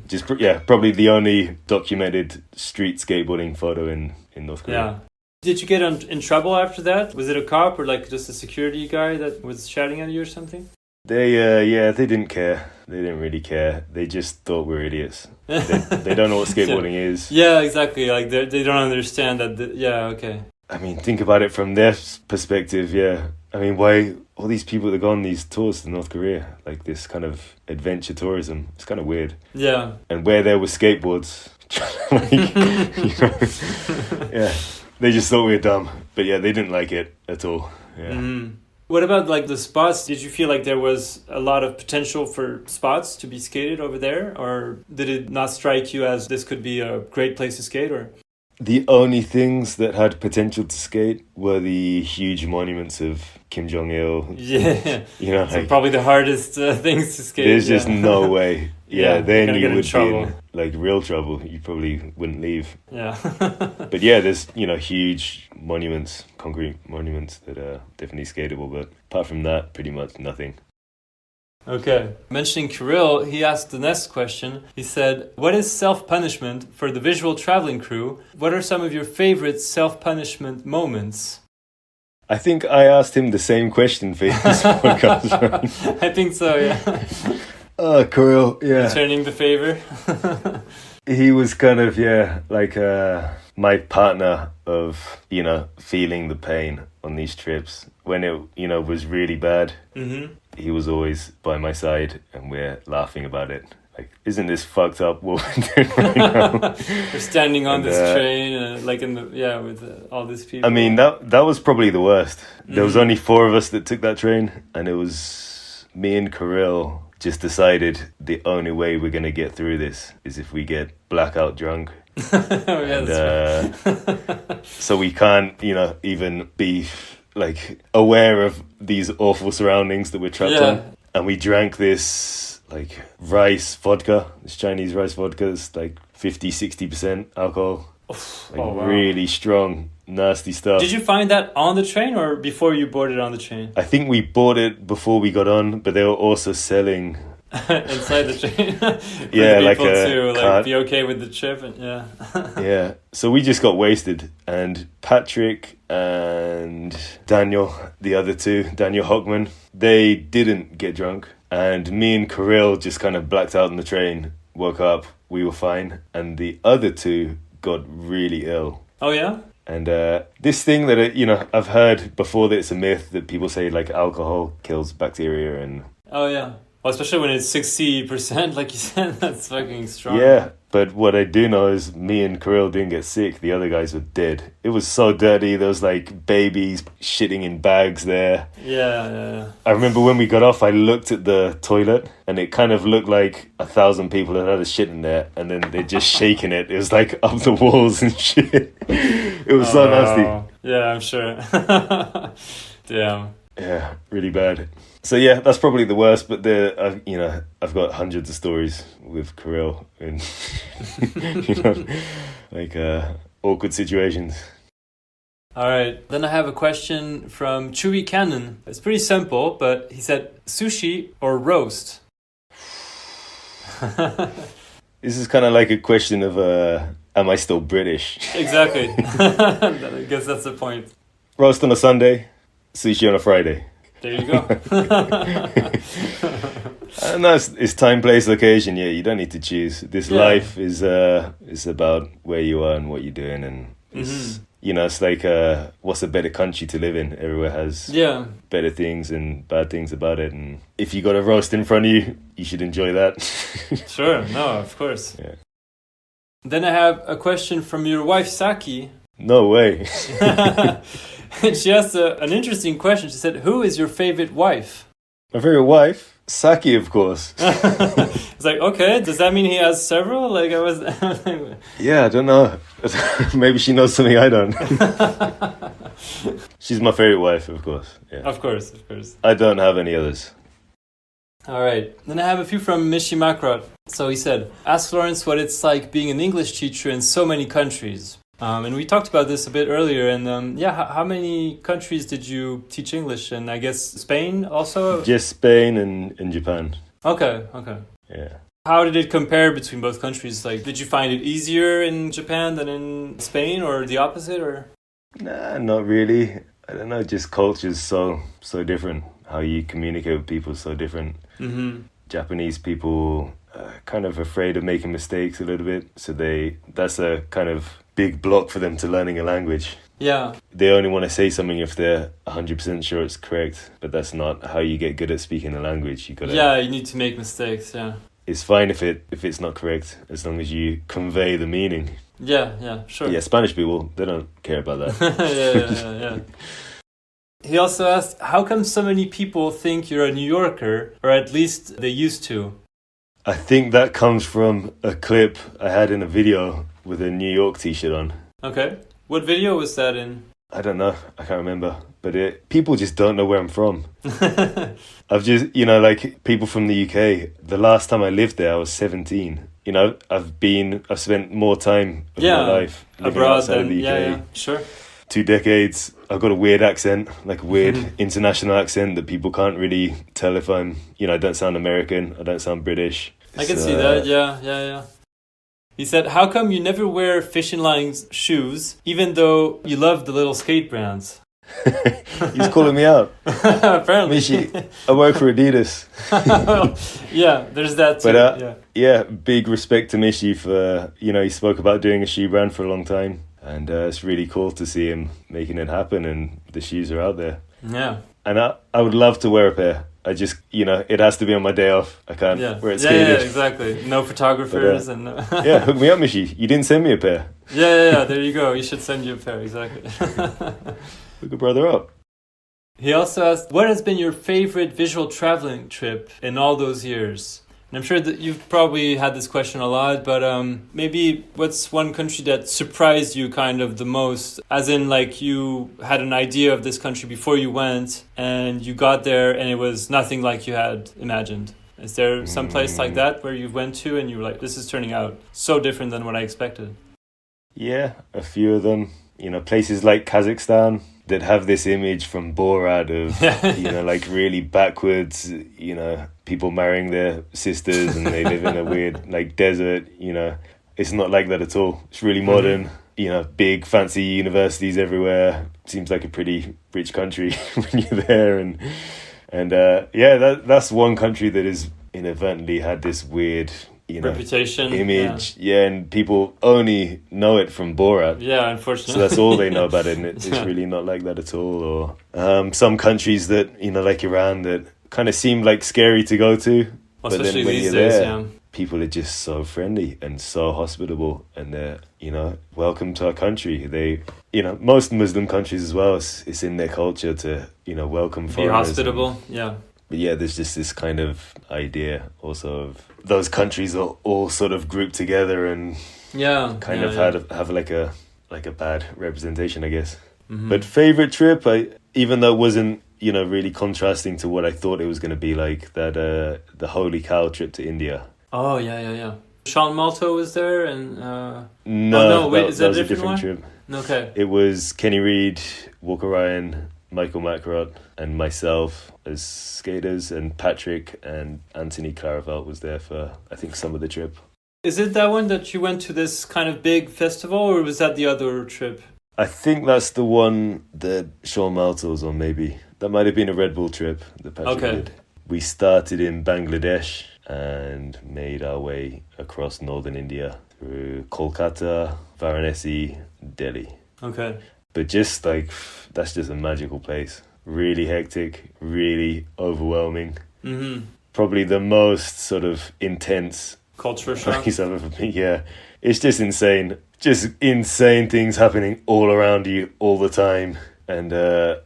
Just probably the only documented street skateboarding photo in North Korea. Yeah. Did you get in trouble after that? Was it a cop or just a security guy that was shouting at you or something? They didn't care. They didn't really care. They just thought we were idiots. They don't know what skateboarding is. Yeah, exactly. They don't understand that. Okay. I mean, think about it from their perspective. Yeah. I mean, why all these people that go on these tours to North Korea, like this kind of adventure tourism? It's kind of weird. Yeah. And where there were skateboards, yeah. They just thought we were dumb. But yeah, they didn't like it at all. Yeah. What about the spots? Did you feel like there was a lot of potential for spots to be skated over there? Or did it not strike you as this could be a great place to skate? Or the only things that had potential to skate were the huge monuments of Kim Jong-il. Yeah. So probably the hardest things to skate. There's just no way. Yeah, then you would be in real trouble. You probably wouldn't leave. Yeah. But yeah, there's, huge monuments, concrete monuments that are definitely skatable. But apart from that, pretty much nothing. Okay. Mentioning Kirill, he asked the next question. He said, what is self-punishment for the visual traveling crew? What are some of your favorite self-punishment moments? I think I asked him the same question for his podcast, right? I think so, yeah. Kirill, yeah. Returning the favor. He was kind of, my partner of, feeling the pain on these trips. When it, was really bad, he was always by my side, and we're laughing about it. Like, isn't this fucked up what we're doing right now? We're standing on this train, with all these people. I mean, that was probably the worst. There was only 4 of us that took that train, and it was me and Kirill just decided the only way we're going to get through this is if we get blackout drunk. So we can't, even be aware of these awful surroundings that we're trapped on. And we drank this rice vodka, this Chinese rice vodka. It's 50-60% alcohol. Really strong, nasty stuff. Did you find that on the train or before you boarded on the train? I think we bought it before we got on, but they were also selling inside the train. Yeah, people to be okay with the trip. Yeah. So we just got wasted, and Patrik and Daniel, the other 2, Daniel Hockman, they didn't get drunk, and me and Kirill just kind of blacked out on the train, woke up, we were fine, and the other 2 got really ill. Oh yeah? And this thing that I've heard before that it's a myth that people say alcohol kills bacteria and. Oh yeah. Well, especially when it's 60%, like you said, that's fucking strong. Yeah, but what I do know is me and Kirill didn't get sick. The other guys were dead. It was so dirty. There was babies shitting in bags there. Yeah. I remember when we got off, I looked at the toilet and it kind of looked like 1,000 people had a shit in there, and then they're just shaking it. It was up the walls and shit. It was so nasty. Yeah, I'm sure. Damn. Yeah, really bad. So yeah, that's probably the worst. But I've got hundreds of stories with Kirill and awkward situations. All right, then I have a question from Chewy Cannon. It's pretty simple, but he said sushi or roast. This is kind of like a question of am I still British? Exactly. I guess that's the point. Roast on a Sunday, sushi on a Friday. There you go. And it's time, place, location. Yeah, you don't need to choose. This life is about where you are and what you're doing, and it's it's like what's a better country to live in? Everywhere has better things and bad things about it, and if you got a roast in front of you, you should enjoy that. Sure, no, of course. Yeah. Then I have a question from your wife, Saki. No way. And she asked an interesting question. She said, "Who is your favorite wife?" My favorite wife, Saki, of course. It's like, okay, does that mean he has several? Like I was. Yeah, I don't know. Maybe she knows something I don't. She's my favorite wife, of course. Yeah. Of course. I don't have any others. All right. Then I have a few from Michaël Mackrodt. So he said, "Ask Laurence what it's like being an English teacher in so many countries." And we talked about this a bit earlier. And how many countries did you teach English in? I guess Spain also? Just Spain and Japan. Okay. Yeah. How did it compare between both countries? Like, did you find it easier in Japan than in Spain, or the opposite? Or Nah, not really. I don't know. Just culture's so different. How you communicate with people is so different. Japanese people are kind of afraid of making mistakes a little bit, so that's a kind of big block for them to learning a language. Yeah. They only want to say something if they're 100% sure it's correct, but that's not how you get good at speaking a language. You need to make mistakes, yeah. It's fine if it's not correct, as long as you convey the meaning. Yeah, sure. Yeah, Spanish people, they don't care about that. Yeah. He also asked, how come so many people think you're a New Yorker, or at least they used to? I think that comes from a clip I had in a video with a New York t-shirt on. Okay. What video was that in? I don't know. I can't remember. But people just don't know where I'm from. I've just, like people from the UK, the last time I lived there, I was 17. I've spent more time of my life living abroad outside of the UK. Yeah, sure. 2 decades. I've got a weird accent, like a weird international accent that people can't really tell if I'm, I don't sound American, I don't sound British. I can see that, yeah. He said, how come you never wear fishing line shoes, even though you love the little skate brands? He's calling me out. Apparently. Michi, I work for Adidas. Yeah, there's that too. But yeah, big respect to Michi for, he spoke about doing a shoe brand for a long time. And it's really cool to see him making it happen, and the shoes are out there. Yeah. And I would love to wear a pair. I just, it has to be on my day off. I can't wear it skated. Yeah, exactly. No photographers and no... Yeah, hook me up, Michi. You didn't send me a pair. Yeah, there you go. You should send you a pair, exactly. Hook a brother up. He also asked, what has been your favorite visual traveling trip in all those years? And I'm sure that you've probably had this question a lot, but maybe what's one country that surprised you kind of the most? As in, like, you had an idea of this country before you went, and you got there, and it was nothing like you had imagined. Is there some place like that where you went to, and you were like, this is turning out so different than what I expected? Yeah, a few of them. Places like Kazakhstan that have this image from Borat of, like really backwards, people marrying their sisters and they live in a weird, like, desert, It's not like that at all. It's really modern, big fancy universities everywhere. Seems like a pretty rich country when you're there. And that's one country that has inadvertently had this weird... reputation, image, and people only know it from Borat. Yeah, unfortunately. So that's all they know about it, and it's really not like that at all. Or some countries that, like Iran, that kind of seem like scary to go to, but then when you're there, people are just so friendly and so hospitable, and they're, welcome to our country. They, most Muslim countries as well, it's in their culture to, welcome foreigners. Be hospitable, But yeah, there's just this kind of idea also of those countries are all sort of grouped together and have like a bad representation, I guess. Mm-hmm. But favorite trip, even though it wasn't, really contrasting to what I thought it was going to be like, that the Holy Cow trip to India. Oh, yeah. Sean Malto was there and... Is that a different trip? Okay. It was Kenny Reed, Walker Ryan, Michaël Mackrodt, and myself as skaters, and Patrick and Anthony Claravelt was there for, I think, some of the trip. Is it that one that you went to this kind of big festival, or was that the other trip? I think that's the one that Sean Malta was on, maybe. That might have been a Red Bull trip that Patrik did. We started in Bangladesh and made our way across northern India through Kolkata, Varanasi, Delhi. Okay. But just like, that's just a magical place. Really hectic, really overwhelming. Mm-hmm. Probably the most sort of intense culture shock. place I've ever been. Yeah, it's just insane. Just insane things happening all around you all the time. And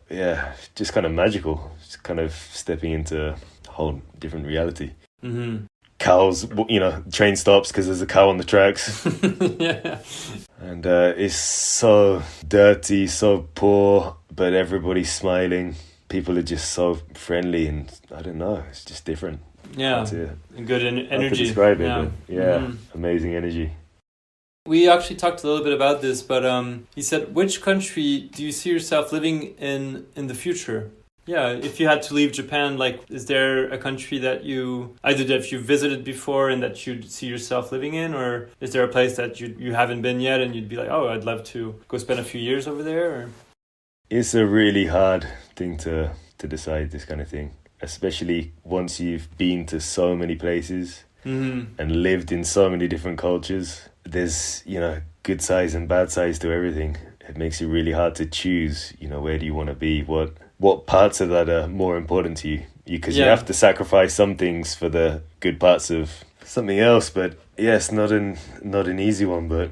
yeah, just kind of magical. Just kind of stepping into a whole different reality. Mm-hmm. Cows, train stops because there's a cow on the tracks. Yeah. And it's so dirty, so poor, but everybody's smiling. People are just so friendly, and I don't know, it's just different. Yeah, good energy. I have to describe it, yeah. but yeah, amazing energy. We actually talked a little bit about this, but he said, which country do you see yourself living in the future? Yeah, if you had to leave Japan, like, is there a country that you visited before and that you'd see yourself living in, or is there a place that you haven't been yet and you'd be like, oh, I'd love to go spend a few years over there? Or? It's a really hard thing to decide, this kind of thing, especially once you've been to so many places and lived in so many different cultures. There's, good sides and bad sides to everything. It makes it really hard to choose, where do you want to be, what parts of that are more important to you, because you have to sacrifice some things for the good parts of something else. But yeah, it's not an easy one, but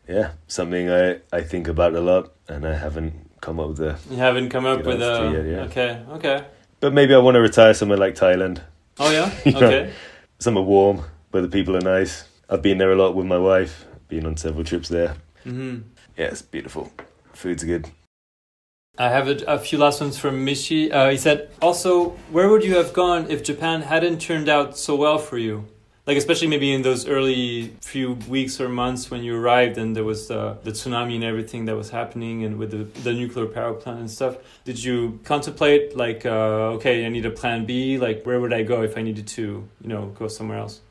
yeah, something I think about a lot, and I haven't come up with You haven't come up with a... yet, yeah. Okay. But maybe I want to retire somewhere like Thailand. Oh yeah? Okay. Somewhere warm, where the people are nice. I've been there a lot with my wife, been on several trips there. Mm-hmm. Yeah, it's beautiful. Food's good. I have a few last ones from Mishi. He said, also, where would you have gone if Japan hadn't turned out so well for you? Like, especially maybe in those early few weeks or months when you arrived and there was the tsunami and everything that was happening, and with the nuclear power plant and stuff. Did you contemplate, like, okay, I need a plan B? Like, where would I go if I needed to, go somewhere else?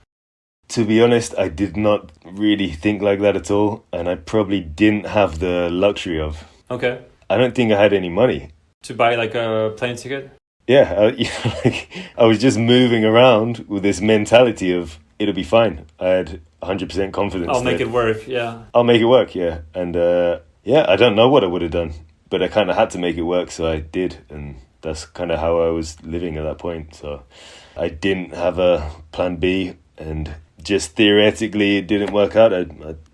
To be honest, I did not really think like that at all. And I probably didn't have the luxury of. Okay. I don't think I had any money. To buy, like, a plane ticket? Yeah, I was just moving around with this mentality of, it'll be fine. I had 100% confidence. I'll make it work, yeah. I'll make it work, yeah. And I don't know what I would have done, but I kind of had to make it work, so I did. And that's kind of how I was living at that point. So I didn't have a plan B, and just theoretically it didn't work out. I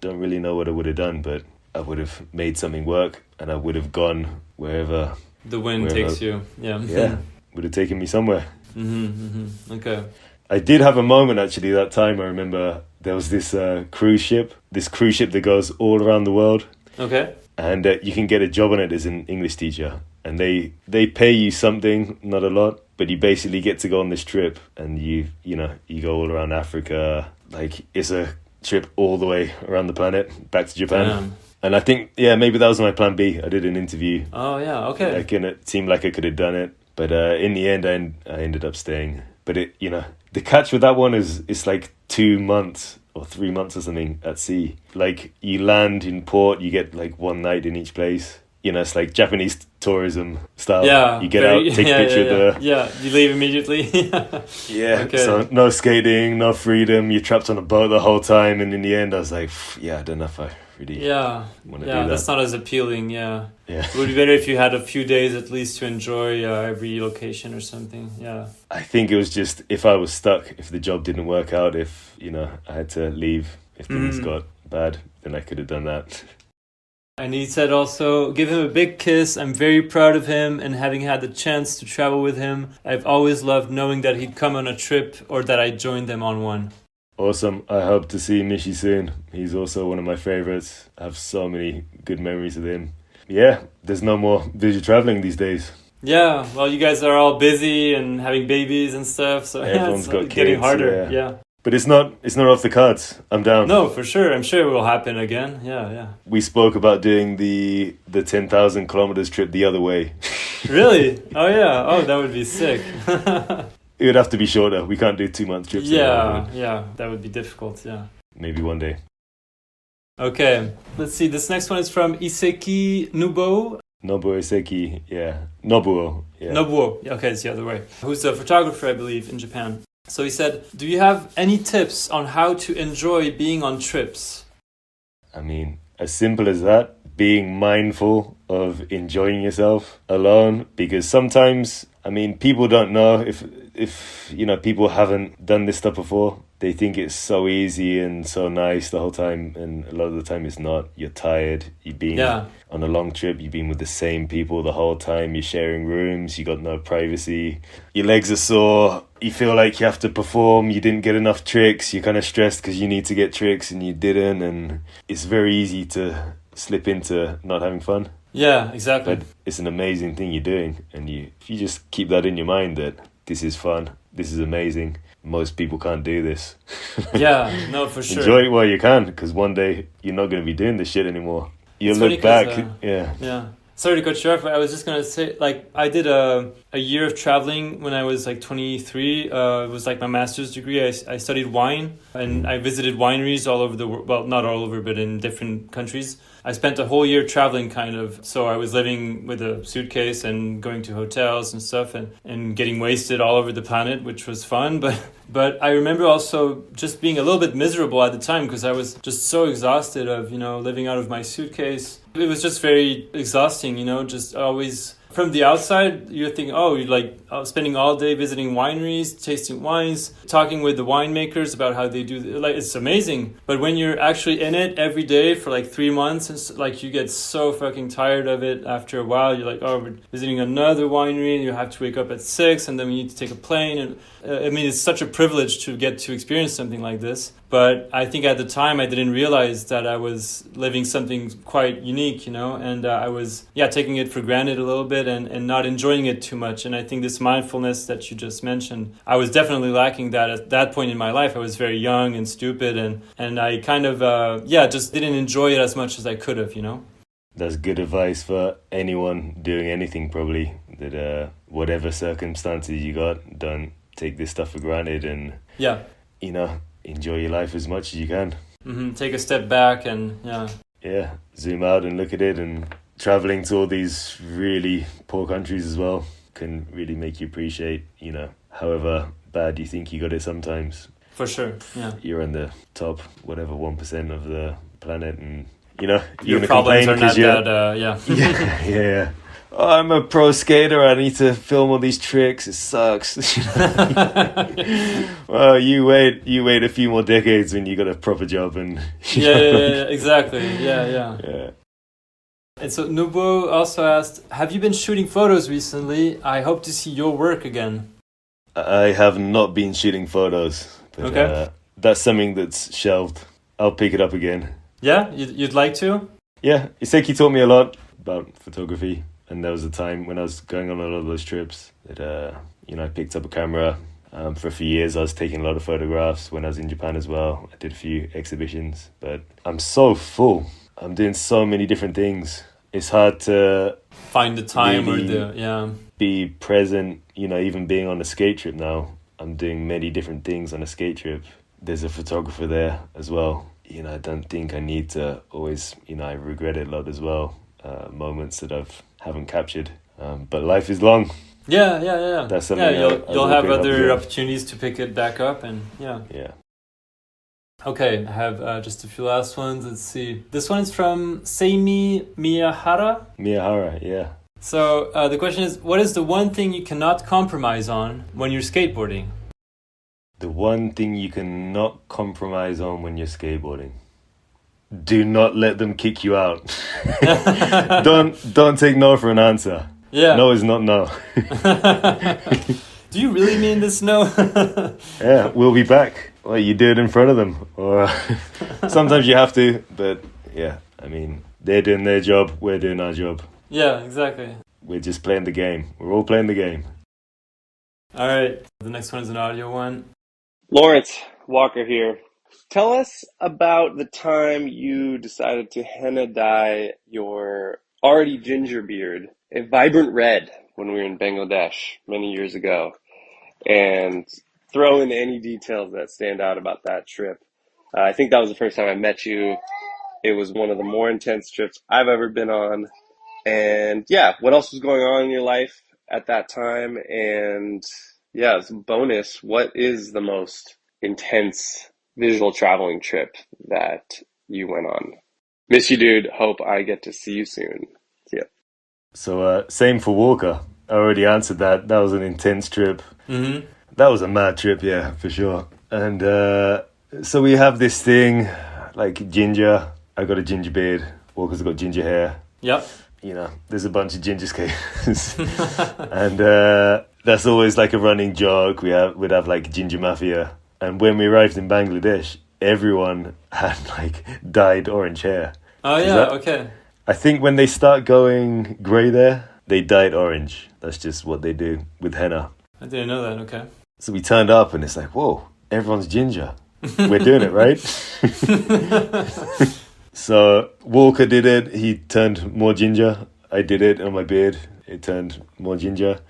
don't really know what I would have done, but I would have made something work, and I would have gone wherever the wind takes you. Yeah, would have taken me somewhere. Okay. I did have a moment, actually, that time. I remember there was this cruise ship that goes all around the world. Okay. And you can get a job on it as an English teacher. And they pay you something, not a lot, but you basically get to go on this trip, and you go all around Africa. Like, it's a trip all the way around the planet, back to Japan. Damn. And I think, maybe that was my plan B. I did an interview. Oh, yeah, okay. And it seemed like I could have done it. But in the end, I ended up staying. But the catch with that one is it's like 2 months or 3 months or something at sea. Like, you land in port, you get like one night in each place. It's like Japanese tourism style. Yeah. You get out, take a picture of the... Yeah, you leave immediately. Yeah, okay. So no skating, no freedom. You're trapped on a boat the whole time. And in the end, I was like, I don't know if I really want to do that. That's not as appealing, yeah. It would be better if you had a few days at least to enjoy every location or something, yeah. I think it was just, if I was stuck, if the job didn't work out, if, I had to leave, if things got bad, then I could have done that. And he said also, give him a big kiss. I'm very proud of him, and having had the chance to travel with him, I've always loved knowing that he'd come on a trip or that I joined them on one. Awesome. I hope to see Mishi soon. He's also one of my favorites. I have so many good memories of him. Yeah, there's no more visual traveling these days. Yeah, well, you guys are all busy and having babies and stuff, so everyone's got kids, getting harder. Yeah. But it's not off the cards. I'm down. No, for sure. I'm sure it will happen again. Yeah. We spoke about doing the 10,000 kilometers trip the other way. Really? Oh, yeah. Oh, that would be sick. It would have to be shorter. We can't do 2 month trips. Yeah. That would be difficult, yeah. maybe one day. Okay, let's see. This next one is from Iseki Nobuo. Nobuo Iseki, yeah. Nobuo, yeah. Nobuo, okay, it's the other way. Who's a photographer, I believe, in Japan. So he said, do you have any tips on how to enjoy being on trips? I mean, as simple as that, being mindful of enjoying yourself alone, because sometimes, I mean, people don't know if you know, people haven't done this stuff before. They think it's so easy and so nice the whole time, and a lot of the time it's not. You're tired, you've been on a long trip, you've been with the same people the whole time, you're sharing rooms, you got no privacy, your legs are sore, you feel like you have to perform, you didn't get enough tricks, you're kind of stressed because you need to get tricks and you didn't, and it's very easy to slip into not having fun. Yeah, exactly. But it's an amazing thing you're doing, and if you just keep that in your mind that this is fun, this is amazing, most people can't do this. Yeah, no, for sure. Enjoy it while you can, because one day you're not going to be doing this shit anymore. You'll look back, yeah. Sorry to cut you off, but I was just going to say, like, I did a year of traveling when I was like 23. It was like my master's degree. I studied wine, and I visited wineries all over the world. Well, not all over, but in different countries. I spent a whole year traveling, kind of. So I was living with a suitcase and going to hotels and stuff, and getting wasted all over the planet, which was fun. But I remember also just being a little bit miserable at the time because I was just so exhausted of, you know, living out of my suitcase. It was just very exhausting, you know, just always from the outside, you're thinking, oh, you're like spending all day visiting wineries, tasting wines, talking with the winemakers about how they do, like, it's amazing. But when you're actually in it every day for like 3 months, and like you get so fucking tired of it after a while. You're like, oh, we're visiting another winery and you have to wake up at 6 and then we need to take a plane. And I mean, it's such a privilege to get to experience something like this. But I think at the time I didn't realize that I was living something quite unique, you know, and I was, taking it for granted a little bit and not enjoying it too much. And I think this mindfulness that you just mentioned, I was definitely lacking that at that point in my life. I was very young and stupid and I kind of, just didn't enjoy it as much as I could have, you know. That's good advice for anyone doing anything, probably, that whatever circumstances you got, don't take this stuff for granted and, you know, enjoy your life as much as you can. Mm-hmm. Take a step back and, zoom out and look at it. And traveling to all these really poor countries as well can really make you appreciate, you know, however bad you think you got it sometimes. For sure, yeah. You're on the top, whatever, 1% of the planet, and, you know, your problems are not that, yeah. Oh, I'm a pro skater, I need to film all these tricks, it sucks. Well, you wait a few more decades when you got a proper job and exactly. Yeah. And so Nobuo also asked, have you been shooting photos recently? I hope to see your work again. I have not been shooting photos, but that's something that's shelved. I'll pick it up again. Yeah, you'd like to? Yeah, Iseki taught me a lot about photography. And there was a time when I was going on a lot of those trips that, I picked up a camera. For a few years, I was taking a lot of photographs when I was in Japan as well. I did a few exhibitions, but I'm so full. I'm doing so many different things. It's hard to find the time really be present, you know, even being on a skate trip now. I'm doing many different things on a skate trip. There's a photographer there as well. You know, I don't think I need to always, you know, I regret it a lot as well. Moments that haven't captured, but life is long. Yeah. That's something. You'll have other opportunities to pick it back up, and yeah. Okay, I have just a few last ones. Let's see. This one is from Seimi Miyahara. Yeah. So the question is, what is the one thing you cannot compromise on when you're skateboarding? The one thing you cannot compromise on when you're skateboarding. Do not let them kick you out. Don't take no for an answer. Yeah. No is not no. Do you really mean this no? Yeah, we'll be back. Well, you do it in front of them. Or sometimes you have to, but yeah, I mean, they're doing their job, we're doing our job. Yeah, exactly. We're just playing the game. We're all playing the game. All right, the next one is an audio one. Laurence, Walker here. Tell us about the time you decided to henna dye your already ginger beard a vibrant red when we were in Bangladesh many years ago, and throw in any details that stand out about that trip. I think that was the first time I met you. It was one of the more intense trips I've ever been on. And yeah, what else was going on in your life at that time? And yeah, as a bonus, what is the most intense visual traveling trip that you went on? Miss you, dude. Hope I get to see you soon. Yeah. So same for Walker. I already answered that. That was an intense trip. Mm-hmm. That was a mad trip, yeah, for sure. And so we have this thing, like ginger. I got a ginger beard. Walker's got ginger hair. Yep. You know, there's a bunch of ginger skaters. And that's always like a running joke. We'd have like ginger mafia. And when we arrived in Bangladesh, everyone had like dyed orange hair. Oh, yeah, okay. I think when they start going grey there, they dye it orange. That's just what they do with henna. I didn't know that, okay. So we turned up and it's like, whoa, everyone's ginger. We're doing it, right? So Walker did it. He turned more ginger. I did it on my beard. It turned more ginger.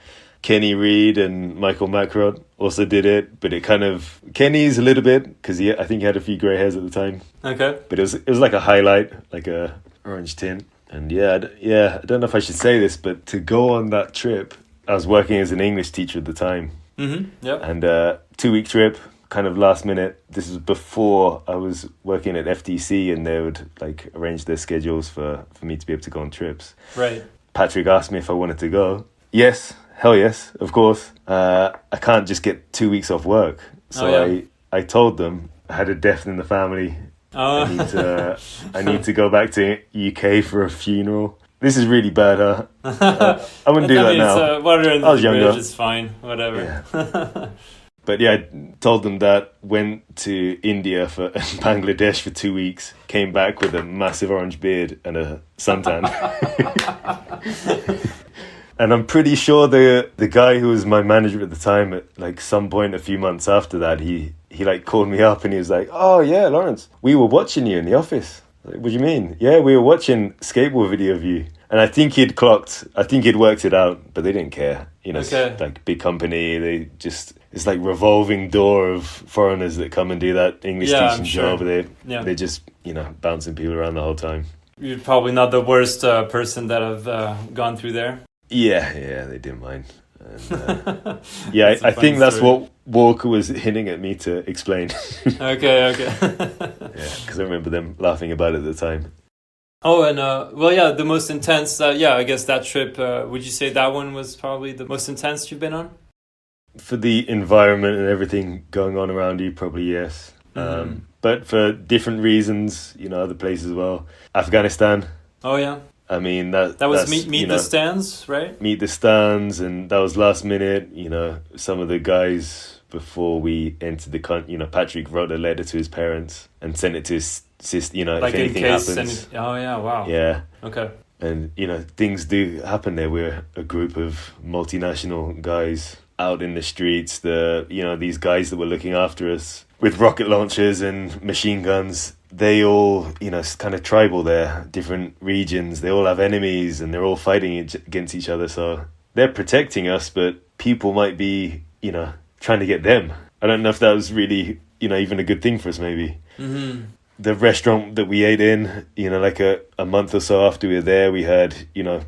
Kenny Reed and Michael Mackrodt also did it, but it kind of... Kenny's a little bit, because I think he had a few grey hairs at the time. Okay. But it was like a highlight, like a orange tint. And I don't know if I should say this, but to go on that trip, I was working as an English teacher at the time. Mm-hmm. Yep. And 2-week trip, kind of last minute. This was before I was working at FTC and they would like arrange their schedules for me to be able to go on trips. Right. Patrick asked me if I wanted to go. Yes, hell yes, of course. I can't just get 2 weeks off work. So I told them I had a death in the family. I need to go back to UK for a funeral. This is really bad, huh? I wouldn't do that now. Water under I was the bridge younger. is fine, whatever. Yeah. But yeah, I told them that, went to India for Bangladesh for 2 weeks, came back with a massive orange beard and a suntan. And I'm pretty sure the guy who was my manager at the time, at like some point a few months after that, he like called me up and he was like, "Oh yeah, Laurence, we were watching you in the office." Like, what do you mean? Yeah, we were watching skateboard video of you. And I think he'd worked it out, but they didn't care. You know, Okay. It's like big company, it's like revolving door of foreigners that come and do that English teaching job. They're just, bouncing people around the whole time. You're probably not the worst person that I've gone through there. Yeah, they didn't mind. And, I think that's story. what Walker was hinting at me to explain. Okay. Yeah, because I remember them laughing about it at the time. Oh, and the most intense, I guess that trip, would you say that one was probably the most intense you've been on? For the environment and everything going on around you, probably yes. Mm-hmm. But for different reasons, other places as well. Afghanistan. Oh, yeah. I mean, That was that's, meet the stands, right? Meet the stands, and that was last minute. Some of the guys before we entered the country, Patrick wrote a letter to his parents and sent it to his sister, Like if anything happens. Oh, yeah, wow. Yeah. Okay. And, things do happen there. We're a group of multinational guys out in the streets. These guys that were looking after us with rocket launchers and machine guns, they all, it's kind of tribal there, different regions. They all have enemies and they're all fighting against each other. So they're protecting us, but people might be, trying to get them. I don't know if that was really, even a good thing for us, maybe. Mm-hmm. The restaurant that we ate in, like a month or so after we were there, we heard,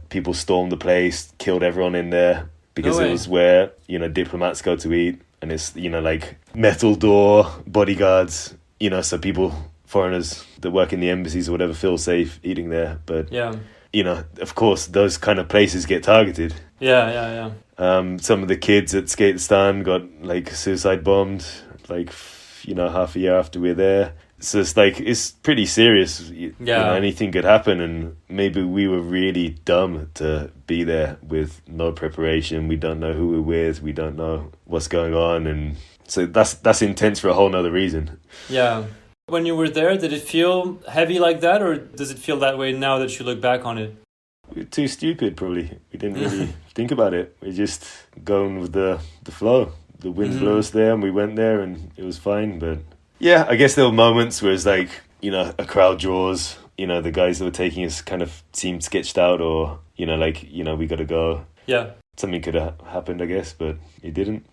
people stormed the place, killed everyone in there because it was where, diplomats go to eat. And it's, like metal door, bodyguards, so people, foreigners that work in the embassies or whatever, feel safe eating there. But, of course, those kind of places get targeted. Yeah. Some of the kids at Skate Stand got, like, suicide bombed, like, half a year after we were there. So it's pretty serious. Anything could happen, and maybe we were really dumb to be there with no preparation. We don't know who we're with. We don't know what's going on, and so that's intense for a whole nother reason. Yeah. When you were there, did it feel heavy like that, or does it feel that way now that you look back on it? We were too stupid, probably. We didn't really think about it. We just going with the flow. The wind blew us there, and we went there, and it was fine, but... Yeah, I guess there were moments where it's like, a crowd draws, the guys that were taking us kind of seemed sketched out or, we got to go. Yeah. Something could have happened, I guess, but it didn't.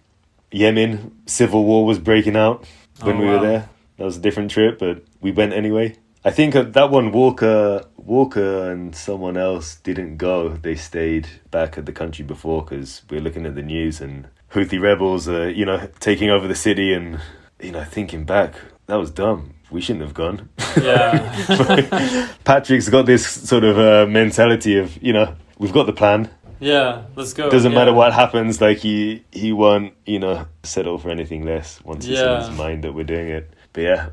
Yemen, civil war was breaking out when we were there. That was a different trip, but we went anyway. I think that one, Walker and someone else didn't go. They stayed back at the country before because we were looking at the news and Houthi rebels are, taking over the city and, thinking back, that was dumb. We shouldn't have gone. Yeah. Patrick's got this sort of mentality of, we've got the plan. Yeah, let's go. Doesn't matter what happens, like he won't, settle for anything less once it's in his mind that we're doing it. But yeah.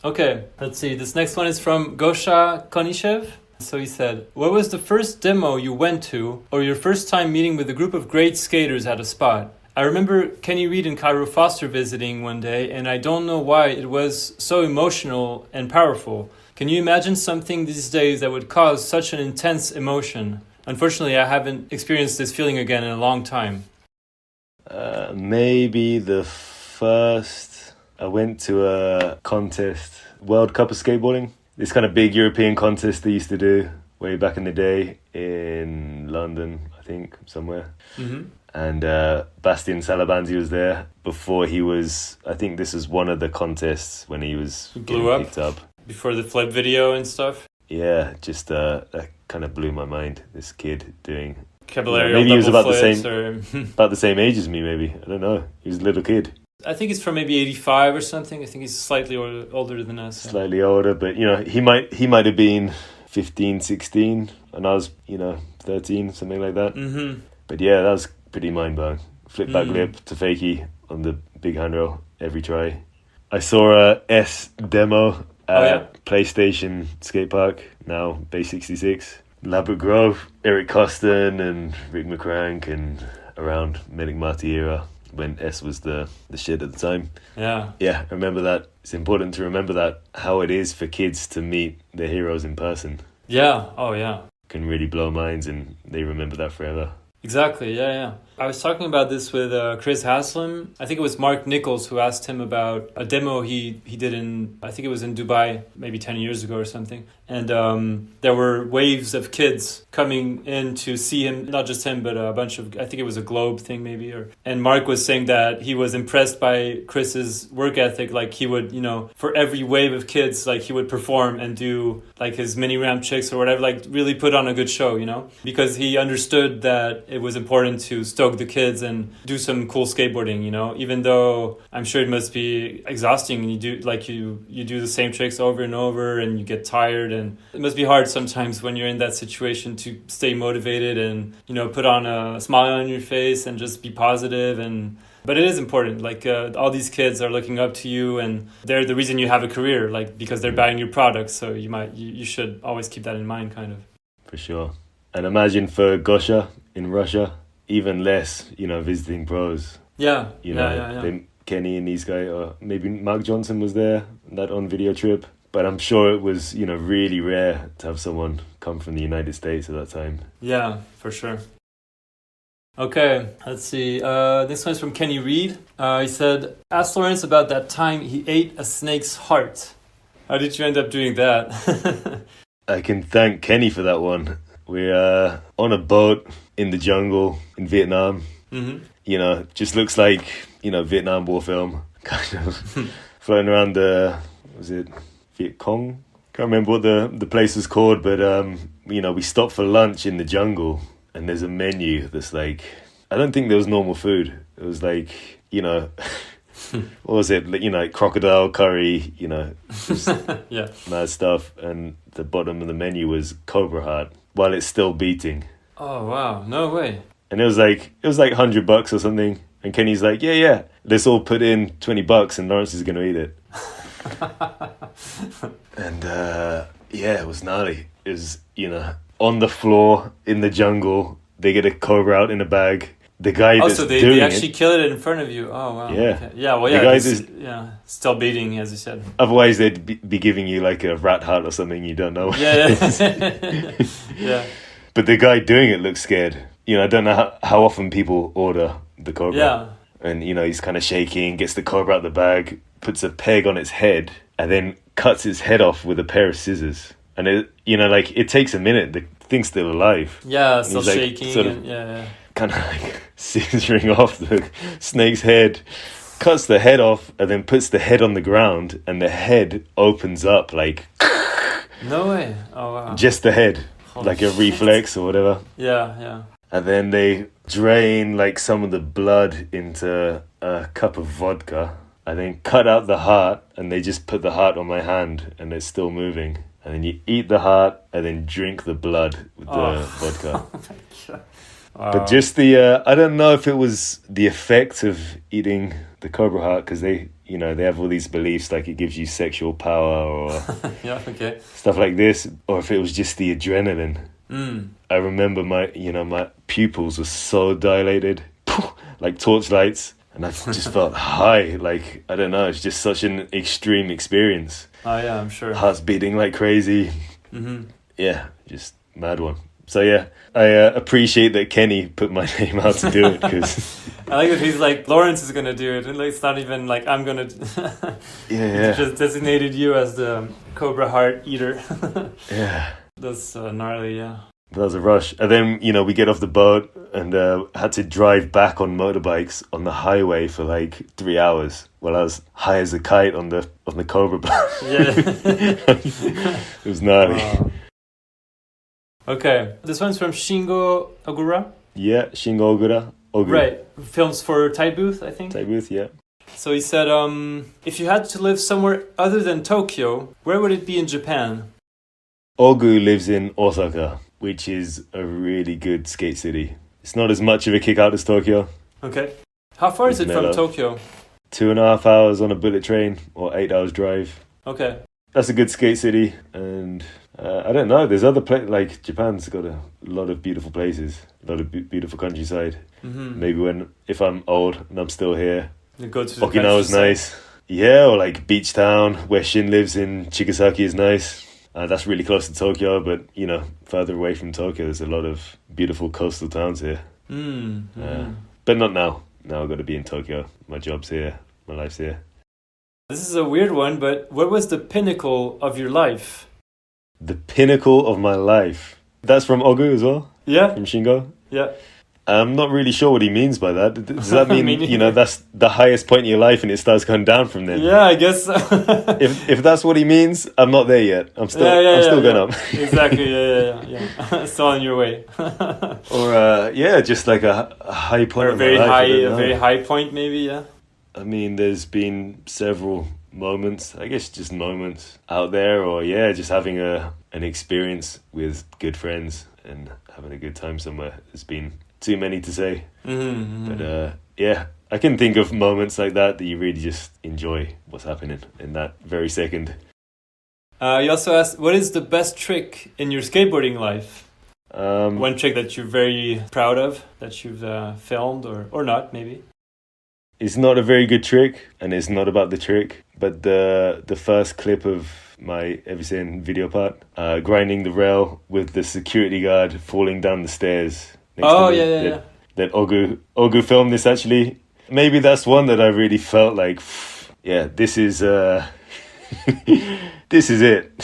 Okay, let's see. This next one is from Gosha Konyshev. So he said, what was the first demo you went to or your first time meeting with a group of great skaters at a spot? I remember Kenny Reed and Cairo Foster visiting one day, and I don't know why it was so emotional and powerful. Can you imagine something these days that would cause such an intense emotion? Unfortunately, I haven't experienced this feeling again in a long time. Maybe the first... I went to a contest, World Cup of Skateboarding. This kind of big European contest they used to do way back in the day in London, I think, somewhere. Mm-hmm. And Bastian Salabanzi was there before he was... I think this was one of the contests when he was picked up. Before the flip video and stuff? Yeah, just that kind of blew my mind. This kid doing... Caballero, maybe he was about the same age as me, maybe. I don't know. He was a little kid. I think he's from maybe 85 or something. I think he's slightly older than us. Yeah. Slightly older, but he might have been 15, 16, and I was 13, something like that. Mm-hmm. But yeah, that was pretty mind-blowing. Flip back lip to fakie on the big handrail every try. I saw a S demo at PlayStation Skate Park, now Bay 66. Labrador Grove, Eric Coston and Rick McCrank and around Melik Marty era when S was the shit at the time. Yeah. Yeah, remember that. It's important to remember that, how it is for kids to meet their heroes in person. Yeah, oh yeah. Can really blow minds and they remember that forever. Exactly, yeah. I was talking about this with Chris Haslam. I think it was Mark Nichols who asked him about a demo he did I think it was in Dubai, maybe 10 years ago or something. And there were waves of kids coming in to see him, not just him, but a bunch of, I think it was a Globe thing maybe. And Mark was saying that he was impressed by Chris's work ethic. Like he would, for every wave of kids, like he would perform and do like his mini ramp tricks or whatever, like really put on a good show, because he understood that it was important to stoke the kids and do some cool skateboarding, even though I'm sure it must be exhausting and you do the same tricks over and over and you get tired, and it must be hard sometimes when you're in that situation to stay motivated and put on a smile on your face and just be positive. But it is important, like all these kids are looking up to you and they're the reason you have a career, like because they're buying your products, so you should always keep that in mind, kind of. For sure. And imagine for Gosha in Russia, even less, visiting pros. Yeah. Kenny and these guys, or maybe Mark Johnson was there, that on video trip. But I'm sure it was, really rare to have someone come from the United States at that time. Yeah, for sure. Okay, let's see. This one's from Kenny Reed. He said, ask Laurence about that time he ate a snake's heart. How did you end up doing that? I can thank Kenny for that one. We're on a boat in the jungle in Vietnam. Mm-hmm. Just looks like, Vietnam War film. Kind of floating around was it Viet Cong? Can't remember what the place was called, but, we stopped for lunch in the jungle and there's a menu that's like, I don't think there was normal food. It was like, what was it? Like crocodile curry, just yeah, mad stuff. And the bottom of the menu was Cobra Heart while it's still beating. Oh, wow. No way. And it was like $100 or something. And Kenny's like, yeah, let's all put in $20 and Laurence is going to eat it. And it was gnarly. It was, on the floor in the jungle. They get a Cobra out in a bag. The guy that's so they actually kill it in front of you. Oh, wow. Yeah. Okay. Yeah, well, yeah. Still beating, as you said. Otherwise, they'd be giving you like a rat heart or something you don't know. Yeah. Yeah. But the guy doing it looks scared. I don't know how often people order the Cobra. Yeah. And, he's kind of shaking, gets the Cobra out the bag, puts a peg on its head, and then cuts its head off with a pair of scissors. And it, it takes a minute. The thing's still alive. Yeah, still shaking. Sort of, kind of like scissoring off the snake's head. cuts the head off and then puts the head on the ground, and the head opens up like No way. Oh wow. just the head, Holy like a shit. reflex or whatever. Yeah. And then they drain like some of the blood into a cup of vodka. And then cut out the heart, and they just put the heart on my hand, and it's still moving. And then you eat the heart, and then drink the blood with the vodka. Oh my God. Wow. But just the, I don't know if it was the effect of eating the cobra heart, because they have all these beliefs like it gives you sexual power or Yeah, okay. stuff like this, or if it was just the adrenaline. I remember my pupils were so dilated, like torchlights. And I just felt high, like, I don't know, it's just such an extreme experience. Oh yeah, I'm sure. Heart's beating like crazy. Yeah, just mad one. So yeah, I appreciate that Kenny put my name out to do it, because... I like that he's like, Laurence is gonna do it, and it's not even like, I'm gonna... Yeah. He just designated you as the Cobra Heart Eater. Yeah. That's gnarly, yeah. That was a rush. And then, we get off the boat and had to drive back on motorbikes on the highway for like 3 hours while I was high as a kite on the Cobra blast. Yeah. It was gnarly. Wow. Okay, this one's from Shingo Ogura. Yeah, Shingo Ogura. Right, films for Tight Booth, I think. Tight Booth, yeah. So he said, if you had to live somewhere other than Tokyo, where would it be in Japan? Ogu lives in Osaka, which is a really good skate city. It's not as much of a kick out as Tokyo. Okay. How far is it from Tokyo? 2.5 hours on a bullet train, or 8 hours drive. Okay. That's a good skate city, and I don't know, there's other places, like Japan's got a lot of beautiful places, a lot of beautiful countryside. Maybe if I'm old and I'm still here, You go to the Okinawa's nice. Yeah, or like Beach Town, where Shin lives in Chigasaki is nice. That's really close to Tokyo, but, further away from Tokyo, there's a lot of beautiful coastal towns here. But not now. Now I've got to be in Tokyo. My job's here. My life's here. This is a weird one, but what was the pinnacle of your life? The pinnacle of my life. That's from Ogu as well? Yeah. From Shingo? Yeah. I'm not really sure what he means by that. Does that mean, Me neither. that's the highest point in your life and it starts going down from then? Yeah, I guess so. If that's what he means, I'm not there yet. I'm still going up. Exactly, yeah. Still on your way. Or just like a high point Or a of very my life. very high point, maybe, yeah. I mean, there's been several moments, I guess just moments out there, or just having an experience with good friends and having a good time somewhere. There's been too many to say. But I can think of moments like that you really just enjoy what's happening in that very second. You also asked, what is the best trick in your skateboarding life? One trick that you're very proud of, that you've filmed, or not, maybe? It's not a very good trick, and it's not about the trick, but the first clip of my Evisen video part, grinding the rail with the security guard falling down the stairs. That Ogu filmed this, actually. Maybe that's one that I really felt like, this is this is it.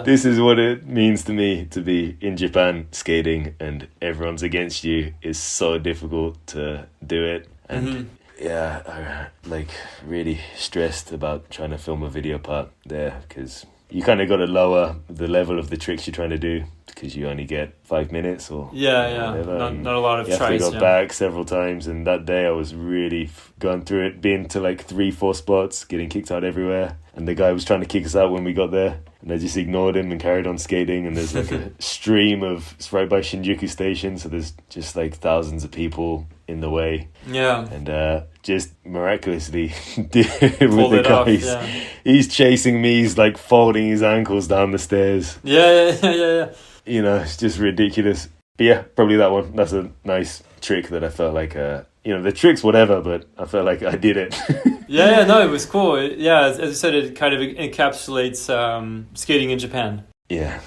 This is what it means to me to be in Japan skating, and everyone's against you. It's so difficult to do it. And I like really stressed about trying to film a video part there, because you kind of got to lower the level of the tricks you're trying to do, because you only get 5 minutes or whatever. Not a lot of you tries. You have to go back several times, and that day I was really going through it, being to like 3-4 spots, getting kicked out everywhere, and the guy was trying to kick us out when we got there, and I just ignored him and carried on skating. And there's like a stream it's right by Shinjuku Station, so there's just like thousands of people in the way. Yeah. And just miraculously with the guys. Off, He's chasing me, he's like folding his ankles down the stairs. Yeah. It's just ridiculous. But probably that one. That's a nice trick that I felt like, the trick's whatever, but I felt like I did it. No, it was cool. As you said, it kind of encapsulates skating in Japan. Yeah.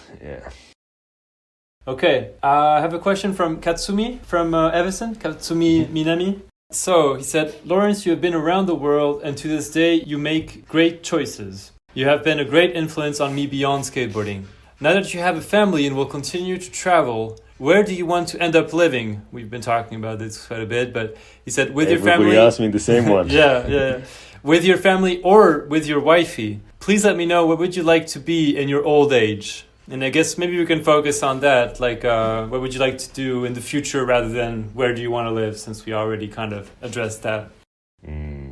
Okay, I have a question from Katsumi from Evisen, Katsumi Minami. So he said, Laurence, you have been around the world, and to this day you make great choices. You have been a great influence on me beyond skateboarding. Now that you have a family and will continue to travel, where do you want to end up living? We've been talking about this quite a bit, but he said with your family. Everybody asked me the same one. Yeah. With your family or with your wifey. Please let me know, what would you like to be in your old age? And I guess maybe we can focus on that. Like, what would you like to do in the future rather than where do you want to live, since we already kind of addressed that.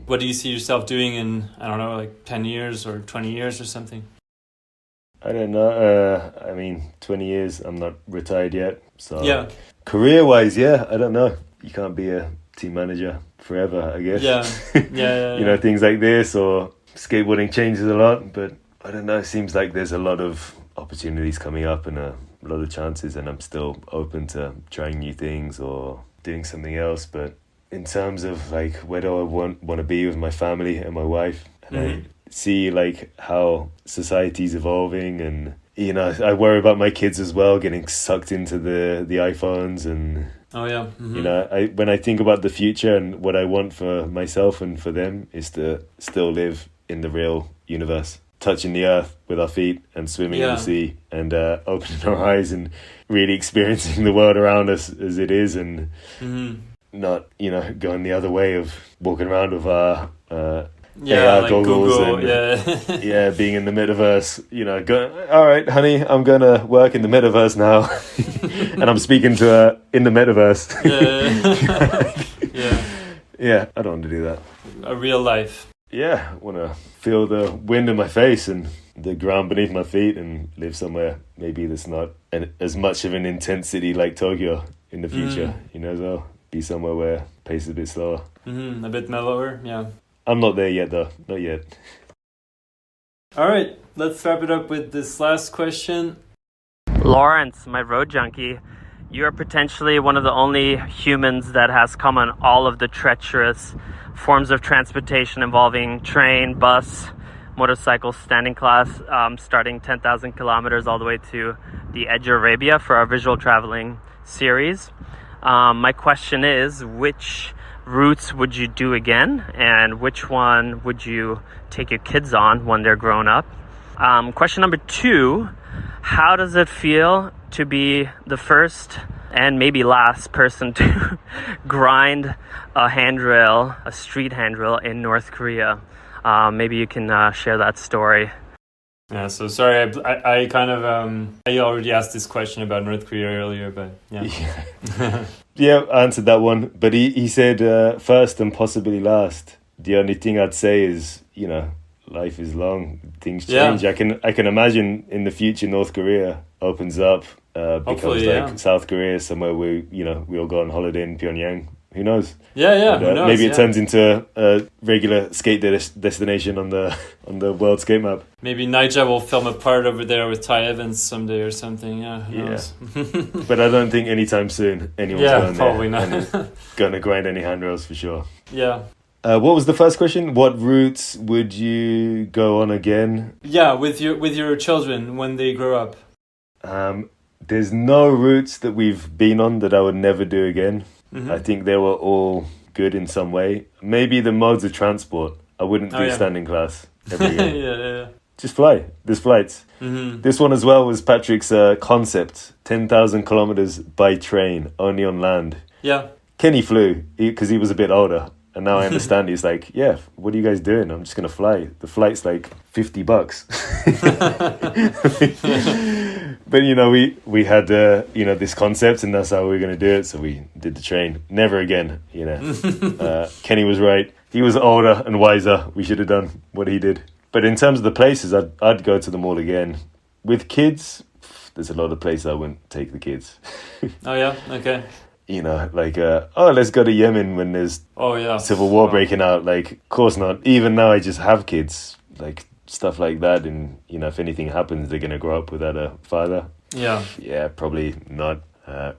What do you see yourself doing in, I don't know, like 10 years or 20 years or something? I don't know. 20 years, I'm not retired yet. So yeah. Career-wise, I don't know. You can't be a team manager forever, I guess. Yeah. You know, things like this, or skateboarding changes a lot, but I don't know. It seems like there's a lot of opportunities coming up and a lot of chances, and I'm still open to trying new things or doing something else. But in terms of like where do I want to be with my family and my wife, and I see like how society's evolving, and you know, I worry about my kids as well getting sucked into the iPhones, and you know, when I think about the future and what I want for myself and for them is to still live in the real universe, touching the earth with our feet and swimming in the sea, and opening our eyes and really experiencing the world around us as it is, and not, you know, going the other way of walking around with our AR like goggles Google, and being in the metaverse, you know, all right, honey, I'm gonna work in the metaverse now. And I'm speaking to her in the metaverse. Yeah, I don't want to do that. A real life. Yeah, I want to feel the wind in my face and the ground beneath my feet, and live somewhere maybe that's not as much of an intensity like Tokyo in the future, you know, as well. Be somewhere where pace is a bit slower. A bit mellower, yeah. I'm not there yet, though. Not yet. All right, let's wrap it up with this last question. Laurence, my road junkie, you are potentially one of the only humans that has come on all of the treacherous forms of transportation involving train, bus, motorcycle, standing class, starting 10,000 kilometers all the way to the edge of Arabia for our visual traveling series. My question is, which routes would you do again, and which one would you take your kids on when they're grown up? Question number 2, how does it feel to be the first and maybe last person to grind a handrail, a street handrail in North Korea? Maybe you can share that story. Yeah, so sorry, I kind of, I already asked this question about North Korea earlier, but Yeah, I answered that one. But he said first and possibly last. The only thing I'd say is, you know, life is long. Things change. Yeah. I can imagine in the future North Korea opens up, becomes like South Korea, somewhere we all go on holiday in Pyongyang. Who knows? Yeah. Who knows? Maybe it turns into a regular skate destination on the world skate map. Maybe Nigel will film a part over there with Ty Evans someday or something. Yeah, who knows? But I don't think anytime soon anyone's going probably there not. and going to grind any handrails for sure. Yeah. What was the first question? What routes would you go on again? Yeah, with your children when they grow up. There's no routes that we've been on that I would never do again. I think they were all good in some way. Maybe the modes of transport. I wouldn't do standing class ever again. Yeah. Just fly. There's flights. This one as well was Patrick's concept. 10,000 kilometers by train, only on land. Yeah. Kenny flew because he was a bit older. And now I understand. He's like, yeah, what are you guys doing? I'm just going to fly. The flight's like $50. But, you know, we had, this concept, and that's how we were going to do it. So we did the train. Never again, you know. Kenny was right. He was older and wiser. We should have done what he did. But in terms of the places, I'd go to them all again. With kids, there's a lot of places I wouldn't take the kids. Oh, yeah? Okay. You know, like, let's go to Yemen when there's civil war breaking out. Like, of course not. Even now, I just have kids, like, stuff like that. And, you know, if anything happens, they're going to grow up without a father. Yeah. Yeah, probably not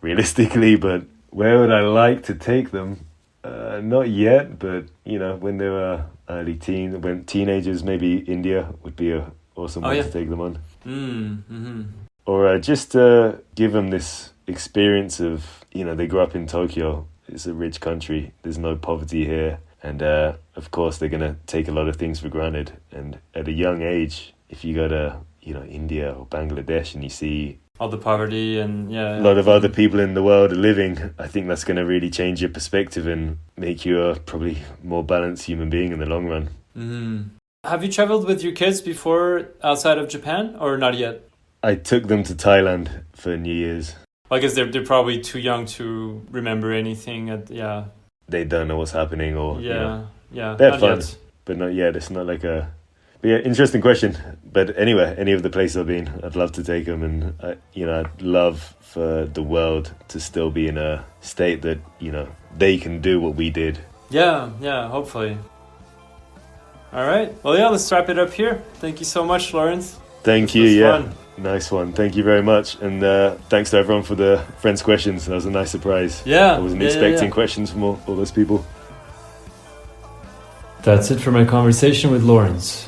realistically, but where would I like to take them? Not yet, but, you know, when they were when teenagers, maybe India would be a awesome way to take them on. Or just give them this experience of, you know, they grew up in Tokyo. It's a rich country. There's no poverty here. And of course, they're going to take a lot of things for granted. And at a young age, if you go to, you know, India or Bangladesh and you see all the poverty and a lot of other people in the world are living, I think that's going to really change your perspective and make you a probably more balanced human being in the long run. Have you traveled with your kids before outside of Japan or not yet? I took them to Thailand for New Year's. I guess they're probably too young to remember anything. They don't know what's happening or... Yeah. They're not fun, yet. but not yet. It's not like a... But yeah, interesting question. But anyway, any of the places I've been, I'd love to take them. And, I'd love for the world to still be in a state that, they can do what we did. Yeah, hopefully. All right. Well, yeah, let's wrap it up here. Thank you so much, Laurence. Thank you. Yeah. Fun. Nice one. Thank you very much. And thanks to everyone for the friends' questions. That was a nice surprise. Yeah. I wasn't expecting questions from all those people. That's it for my conversation with Laurence.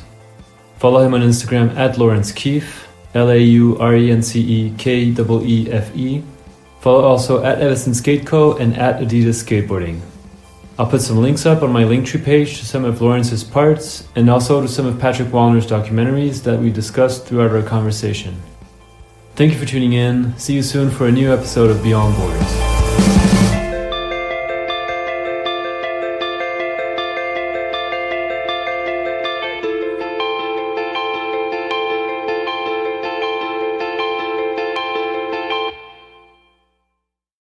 Follow him on Instagram at Laurence Keefe, LaurenceKeefe. Follow also at Evisen Skateboards and at Adidas Skateboarding. I'll put some links up on my Linktree page to some of Laurence's parts and also to some of Patrik Wallner's documentaries that we discussed throughout our conversation. Thank you for tuning in. See you soon for a new episode of Beyond Borders.